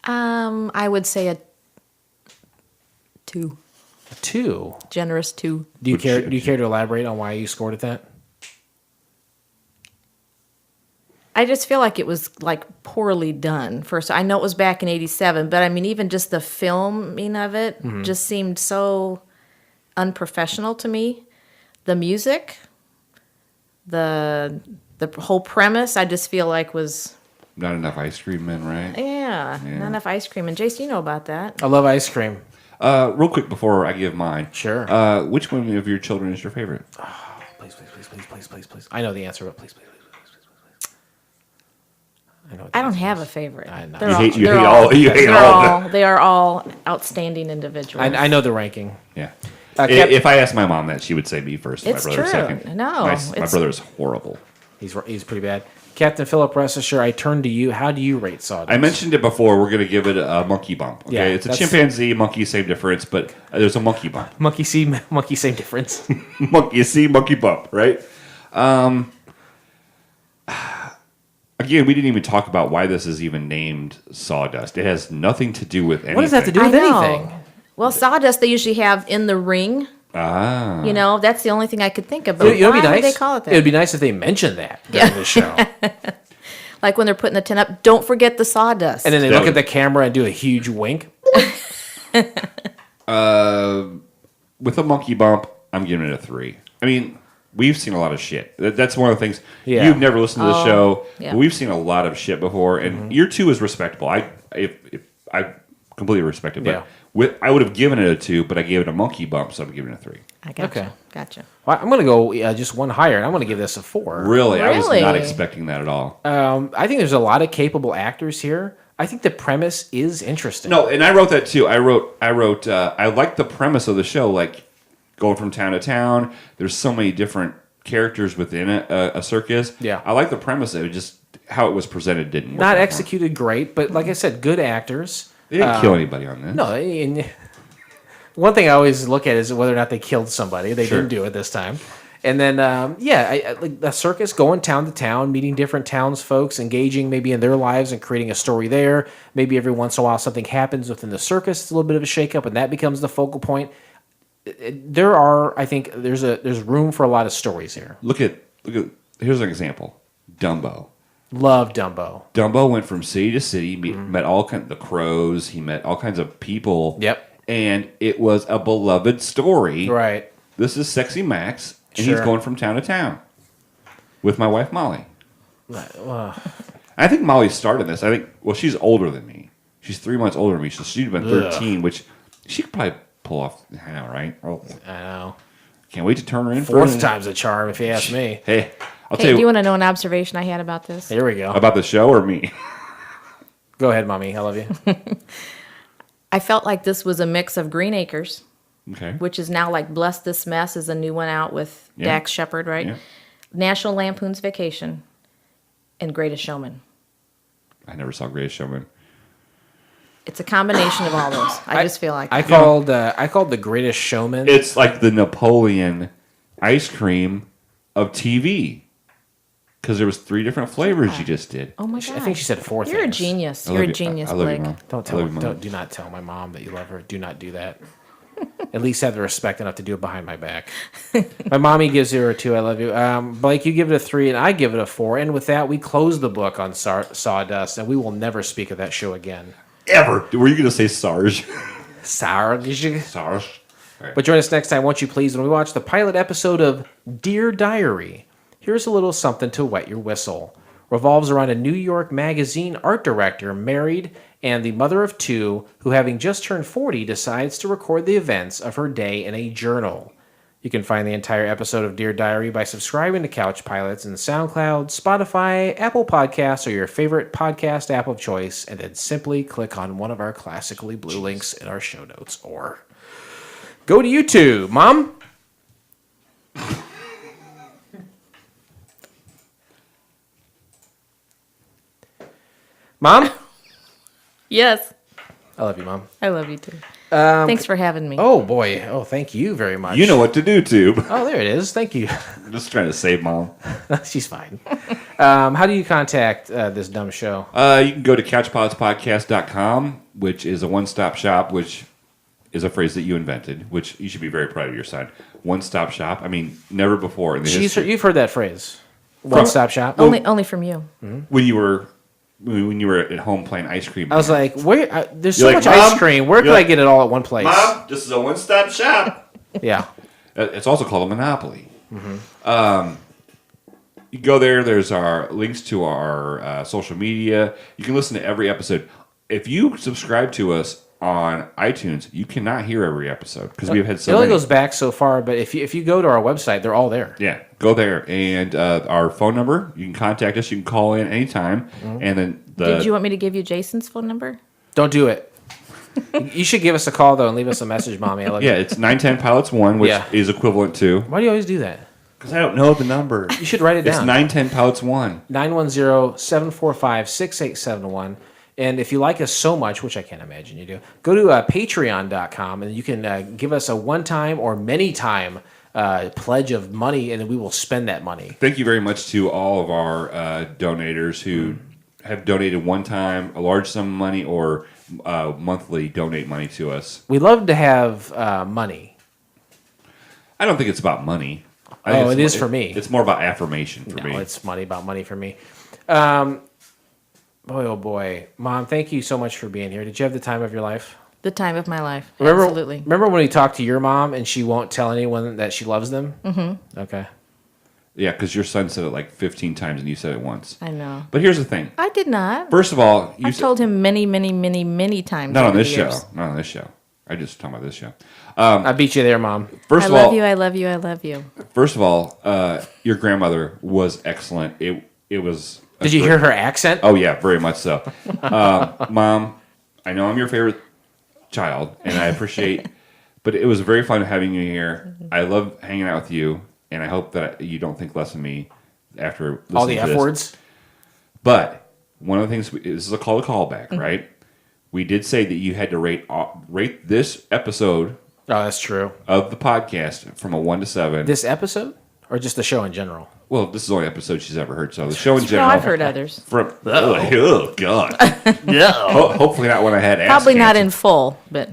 Speaker 4: I would say a 2.
Speaker 3: A 2.
Speaker 4: Generous 2.
Speaker 3: Do you care to elaborate on why you scored it that?
Speaker 4: I just feel like it was like poorly done. First, I know it was back in '87, but I mean, even just the filming of it just seemed so unprofessional to me. The music, the whole premise, I just feel like was
Speaker 5: Not enough ice cream men, right?
Speaker 4: not enough ice cream. And Jason, you know about that.
Speaker 3: I love ice cream.
Speaker 5: Real quick before I give mine.
Speaker 3: Sure.
Speaker 5: Which one of your children is your favorite?
Speaker 3: Please. I know the answer, but please.
Speaker 4: I don't have a favorite.
Speaker 3: I know.
Speaker 5: You hate all of them.
Speaker 4: They are all outstanding individuals.
Speaker 3: I know the ranking.
Speaker 5: Yeah.
Speaker 3: Cap-
Speaker 5: If I asked my mom that, she would say me first.
Speaker 4: It's
Speaker 5: my brother
Speaker 4: true.
Speaker 5: second.
Speaker 4: No,
Speaker 5: my brother is horrible.
Speaker 3: He's pretty bad. Captain Philip, rest assured, I turn to you. How do you rate Sawdust?
Speaker 5: I mentioned it before. We're going to give it a monkey bump. Okay,
Speaker 3: Yeah,
Speaker 5: it's a chimpanzee, monkey, same difference, but there's a monkey bump.
Speaker 3: Monkey see, monkey same difference.
Speaker 5: Monkey see, monkey bump, right? Again, we didn't even talk about why this is even named Sawdust. It has nothing to do with anything.
Speaker 3: What does that have to do with anything?
Speaker 4: Well, Sawdust they usually have in the ring.
Speaker 5: Ah.
Speaker 4: You know, that's the only thing I could think of.
Speaker 3: You know,
Speaker 4: Why
Speaker 3: it'd be
Speaker 4: would
Speaker 3: nice.
Speaker 4: they call it that?
Speaker 3: It would be nice if they mentioned that during the show.
Speaker 4: Like when they're putting the tin up, don't forget the sawdust.
Speaker 3: And then they look at the camera and do a huge wink.
Speaker 5: With a monkey bump, I'm giving it a 3. I mean, we've seen a lot of shit. That's one of the things.
Speaker 3: Yeah.
Speaker 5: You've never listened to the show.
Speaker 4: yeah.
Speaker 5: But we've seen a lot of shit before, and year 2 is respectable. I completely respect it. But I would have given it a 2, but I gave it a monkey bump, so I'm giving it a 3.
Speaker 4: I gotcha.
Speaker 3: Okay.
Speaker 4: Gotcha.
Speaker 3: Well, I'm going to go just one higher, and I'm going to give this a 4.
Speaker 5: Really? I was
Speaker 4: Really?
Speaker 5: not expecting that at all.
Speaker 3: I think there's a lot of capable actors here. I think the premise is interesting.
Speaker 5: No, and I wrote that too. I wrote. I like the premise of the show, like going from town to town. There's so many different characters within a circus.
Speaker 3: Yeah.
Speaker 5: I like the premise of it. Just how it was presented didn't work.
Speaker 3: Not
Speaker 5: out
Speaker 3: executed great, but like I said, good actors.
Speaker 5: They didn't kill anybody on this.
Speaker 3: No, and one thing I always look at is whether or not they killed somebody. They
Speaker 5: Sure.
Speaker 3: didn't do it this time. And then, I like the circus, going town to town, meeting different townsfolk, engaging maybe in their lives and creating a story there. Maybe every once in a while something happens within the circus. It's a little bit of a shakeup, and that becomes the focal point. I think there's room for a lot of stories here.
Speaker 5: Look at. Here's an example. Dumbo.
Speaker 3: Love Dumbo.
Speaker 5: Dumbo went from city to city, met all kinds the crows. He met all kinds of people.
Speaker 3: Yep.
Speaker 5: And it was a beloved story.
Speaker 3: Right.
Speaker 5: This is Sexy Max, and
Speaker 3: Sure.
Speaker 5: he's going from town to town with my wife Molly. I think Molly started this. She's older than me. She's 3 months older than me, so she'd been 13, which she could probably pull off. I know, right? Oh,
Speaker 3: I know.
Speaker 5: can't wait to turn her in.
Speaker 3: Fourth time's a charm, if you ask me.
Speaker 5: Hey, I'll
Speaker 4: Hey,
Speaker 5: tell
Speaker 4: do you
Speaker 5: you
Speaker 4: want to know an observation I had about this?
Speaker 3: Here we go.
Speaker 5: about the show or me.
Speaker 3: Go ahead, Mommy. I love you.
Speaker 4: I felt like this was a mix of Green Acres,
Speaker 5: Okay.
Speaker 4: which is now like Bless This Mess is a new one out with
Speaker 5: Yeah.
Speaker 4: Dax Shepard, right?
Speaker 5: Yeah.
Speaker 4: National Lampoon's Vacation, and Greatest Showman.
Speaker 5: I never saw Greatest Showman.
Speaker 4: It's a combination of all those. I just feel like
Speaker 3: I called The Greatest Showman.
Speaker 5: It's like the Napoleon ice cream of TV. Because there was 3 different flavors you just did.
Speaker 4: oh my god!
Speaker 3: I think she said 4
Speaker 4: You're a
Speaker 3: things.
Speaker 4: genius.
Speaker 5: I
Speaker 4: You're
Speaker 5: love
Speaker 4: a
Speaker 5: you.
Speaker 4: genius,
Speaker 5: I love you,
Speaker 4: Blake.
Speaker 5: Mom.
Speaker 3: Don't
Speaker 5: I
Speaker 3: tell.
Speaker 5: love you, Mom.
Speaker 3: Do not tell my mom that you love her. Do not do that. At least have the respect enough to do it behind my back. My mommy gives her a 2. I love you. Blake, you give it a 3, and I give it a 4. And with that, we close the book on Sawdust, and we will never speak of that show again.
Speaker 5: Ever. Were you going to say Sarge?
Speaker 3: Sarge.
Speaker 5: Sarge. All right.
Speaker 3: But join us next time, won't you please, when we watch the pilot episode of Dear Diary. Here's a little something to wet your whistle. Revolves around a New York Magazine art director, married, and the mother of two, who, having just turned 40, decides to record the events of her day in a journal. You can find the entire episode of Dear Diary by subscribing to Couch Pilots in SoundCloud, Spotify, Apple Podcasts, or your favorite podcast app of choice, and then simply click on one of our classically blue links in our show notes, or go to YouTube. Mom? Mom?
Speaker 4: Yes.
Speaker 3: I love you, Mom.
Speaker 4: I love you too. Thanks for having me.
Speaker 3: Oh, boy. Oh, thank you very much.
Speaker 5: You know what to do, Tube.
Speaker 3: Oh, there it is. Thank you.
Speaker 5: I'm just trying to save Mom.
Speaker 3: She's fine. How do you contact this dumb show?
Speaker 5: You can go to couchpodspodcast.com, which is a one-stop shop, which is a phrase that you invented, which you should be very proud of your son. One-stop shop. I mean, never before in the history.
Speaker 3: You've heard that phrase. One-stop shop.
Speaker 4: Only from you.
Speaker 5: When you were at home playing ice cream.
Speaker 3: I was like, where? There's so
Speaker 5: You're
Speaker 3: much
Speaker 5: like,
Speaker 3: ice
Speaker 5: "Mom?"
Speaker 3: cream. Where could
Speaker 5: You're
Speaker 3: I
Speaker 5: like,
Speaker 3: get it all at one place?
Speaker 5: Mom, this is a one-stop shop.
Speaker 3: Yeah.
Speaker 5: It's also called a monopoly. You go there. There's our links to our social media. You can listen to every episode. If you subscribe to us on iTunes, you cannot hear every episode because we've had so
Speaker 3: It only
Speaker 5: many.
Speaker 3: goes back so far, but if you go to our website, they're all there.
Speaker 5: Yeah, go there. And our phone number, you can contact us. You can call in anytime. And then
Speaker 4: Did you want me to give you Jason's phone number?
Speaker 3: Don't do it. You should give us a call, though, and leave us a message, Mommy. I love you.
Speaker 5: it's 910 Pilots 1, which
Speaker 3: Yeah.
Speaker 5: is equivalent to...
Speaker 3: Why do you always do that?
Speaker 5: Because I don't know the number.
Speaker 3: You should write it
Speaker 5: It's
Speaker 3: down.
Speaker 5: 910 Pilots 1.
Speaker 3: 910-745-6871. And if you like us so much, which I can't imagine you do, go to patreon.com, and you can give us a one-time or many-time pledge of money, and then we will spend that money.
Speaker 5: Thank you very much to all of our donators who have donated one time, a large sum of money, or monthly donate money to us.
Speaker 3: We love to have money.
Speaker 5: I don't think it's about money.
Speaker 3: It is for me.
Speaker 5: It's more about affirmation for me.
Speaker 3: No, it's about money for me. Boy, oh boy. Mom, thank you so much for being here. Did you have the time of your life?
Speaker 4: The time of my life.
Speaker 3: Remember,
Speaker 4: Absolutely.
Speaker 3: Remember when we talked to your mom and she won't tell anyone that she loves them? Mm-hmm. Okay.
Speaker 5: Yeah, because your son said it like 15 times and you said it once.
Speaker 4: I know.
Speaker 5: But here's the thing.
Speaker 4: I did not.
Speaker 5: First of all,
Speaker 4: I've told him many, many, many, many times.
Speaker 5: Not on
Speaker 4: over
Speaker 5: this
Speaker 4: the
Speaker 5: show.
Speaker 4: years.
Speaker 5: Not on this show. I just talking about this show.
Speaker 3: I beat you there, Mom.
Speaker 5: First
Speaker 4: I
Speaker 5: of
Speaker 4: love
Speaker 5: all,
Speaker 4: you. I love you. I love you.
Speaker 5: First of all, your grandmother was excellent. It was.
Speaker 3: Did you hear her accent?
Speaker 5: Oh yeah, very much so. Mom, I know I'm your favorite child, and I appreciate. But it was very fun having you here. I love hanging out with you, and I hope that you don't think less of me after listening
Speaker 3: All the
Speaker 5: to
Speaker 3: F
Speaker 5: this.
Speaker 3: words?
Speaker 5: But one of the things, this is a call to callback, right? We did say that you had to rate this episode.
Speaker 3: Oh, that's true.
Speaker 5: Of the podcast from a 1 to 7.
Speaker 3: This episode, or just the show in general?
Speaker 5: Well, this is the only episode she's ever heard. So the show in
Speaker 4: No,
Speaker 5: general.
Speaker 4: I've heard others.
Speaker 5: Oh God!
Speaker 3: No.
Speaker 5: Hopefully not when I had ass
Speaker 4: Probably not
Speaker 5: cancer.
Speaker 4: in full, but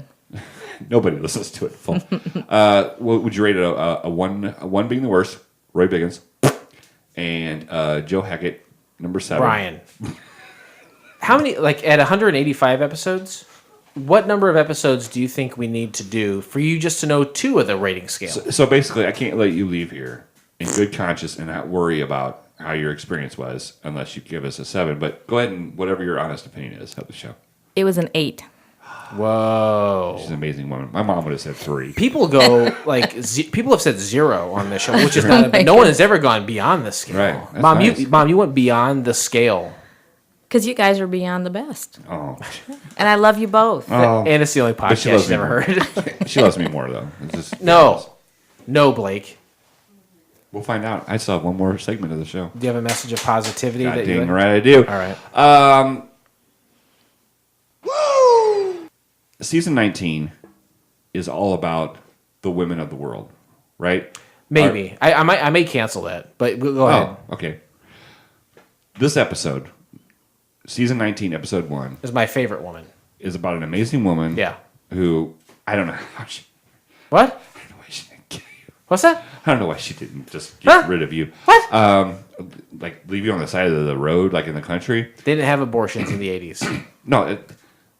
Speaker 5: Nobody listens to it full. What would you rate it? A one being the worst. Roy Biggins and Joe Hackett, number 7.
Speaker 3: Brian. How many, like at 185 episodes, what number of episodes do you think we need to do for you just to know 2 of the rating scale?
Speaker 5: So basically, I can't let you leave here in good conscience and not worry about how your experience was unless you give us a 7. But go ahead and whatever your honest opinion is of the show.
Speaker 4: it was an 8.
Speaker 3: Whoa.
Speaker 5: She's an amazing woman. My mom would have said 3.
Speaker 3: People go like people have said 0 on this show, which is not. No one has ever gone beyond the scale.
Speaker 5: Right. That's
Speaker 3: Mom,
Speaker 5: nice.
Speaker 3: you went beyond the scale.
Speaker 4: Because you guys are beyond the best.
Speaker 5: Oh.
Speaker 4: And I love you both.
Speaker 5: Oh.
Speaker 3: And it's the only
Speaker 5: But she
Speaker 3: podcast
Speaker 5: loves
Speaker 3: she's
Speaker 5: me
Speaker 3: ever
Speaker 5: more.
Speaker 3: heard.
Speaker 5: She loves me more though. It's just,
Speaker 3: No, Blake.
Speaker 5: We'll find out. I still have one more segment of the show.
Speaker 3: Do you have a message of positivity?
Speaker 5: God
Speaker 3: that you
Speaker 5: dang
Speaker 3: would-
Speaker 5: right I do.
Speaker 3: All right.
Speaker 5: Season 19 is all about the women of the world, right?
Speaker 3: Maybe. I may cancel that, but go ahead.
Speaker 5: Oh, okay. This episode, season 19, episode 1,
Speaker 3: Is my favorite woman.
Speaker 5: is about an amazing woman.
Speaker 3: Yeah.
Speaker 5: Who I don't know how she.
Speaker 3: What?
Speaker 5: I don't know why she didn't kill you.
Speaker 3: What's that?
Speaker 5: I don't know why she didn't just get rid of you.
Speaker 3: What?
Speaker 5: Like leave you on the side of the road, like in the country.
Speaker 3: They didn't have abortions in the 80s.
Speaker 5: No,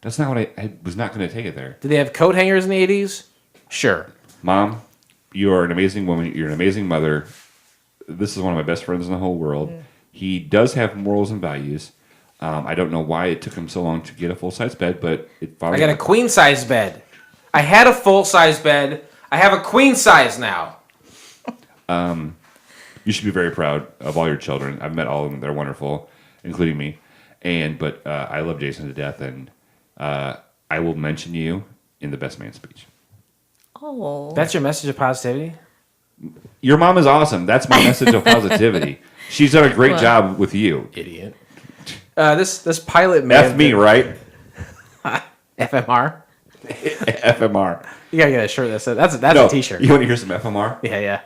Speaker 5: that's not what I was not going to take it there.
Speaker 3: Did they have coat hangers in the 80s? Sure.
Speaker 5: Mom, you are an amazing woman. You're an amazing mother. This is one of my best friends in the whole world. He does have morals and values. I don't know why it took him so long to get a full-size bed, but it finally...
Speaker 3: I got a queen-size bed. I had a full-size bed. I have a queen-size now.
Speaker 5: You should be very proud of all your children. I've met all of them. They're wonderful, including me. But I love Jason to death, and I will mention you in the best man speech.
Speaker 4: Oh.
Speaker 3: That's your message of positivity?
Speaker 5: Your mom is awesome. That's my message of positivity. She's done a great job with you.
Speaker 3: Idiot. This pilot man...
Speaker 5: F me, right?
Speaker 3: FMR?
Speaker 5: FMR.
Speaker 3: You gotta get a shirt that says... That's a t-shirt.
Speaker 5: You want to hear some FMR?
Speaker 3: Yeah.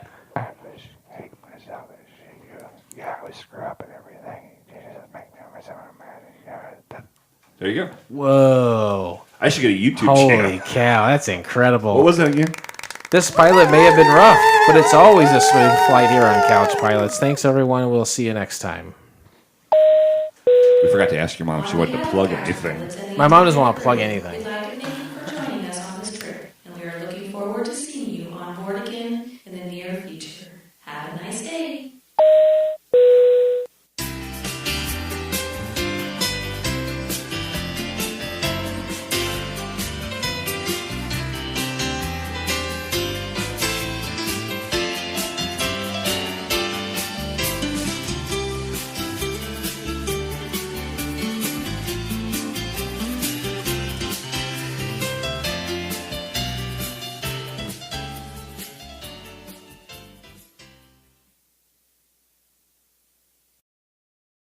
Speaker 5: There you go.
Speaker 3: Whoa.
Speaker 5: I should get a YouTube channel.
Speaker 3: Holy cow, that's incredible.
Speaker 5: What was that again?
Speaker 3: This pilot may have been rough, but it's always a smooth flight here on Couch Pilots. Thanks, everyone. We'll see you next time.
Speaker 5: We forgot to ask your mom if she wanted to plug anything.
Speaker 3: My mom doesn't want to plug anything.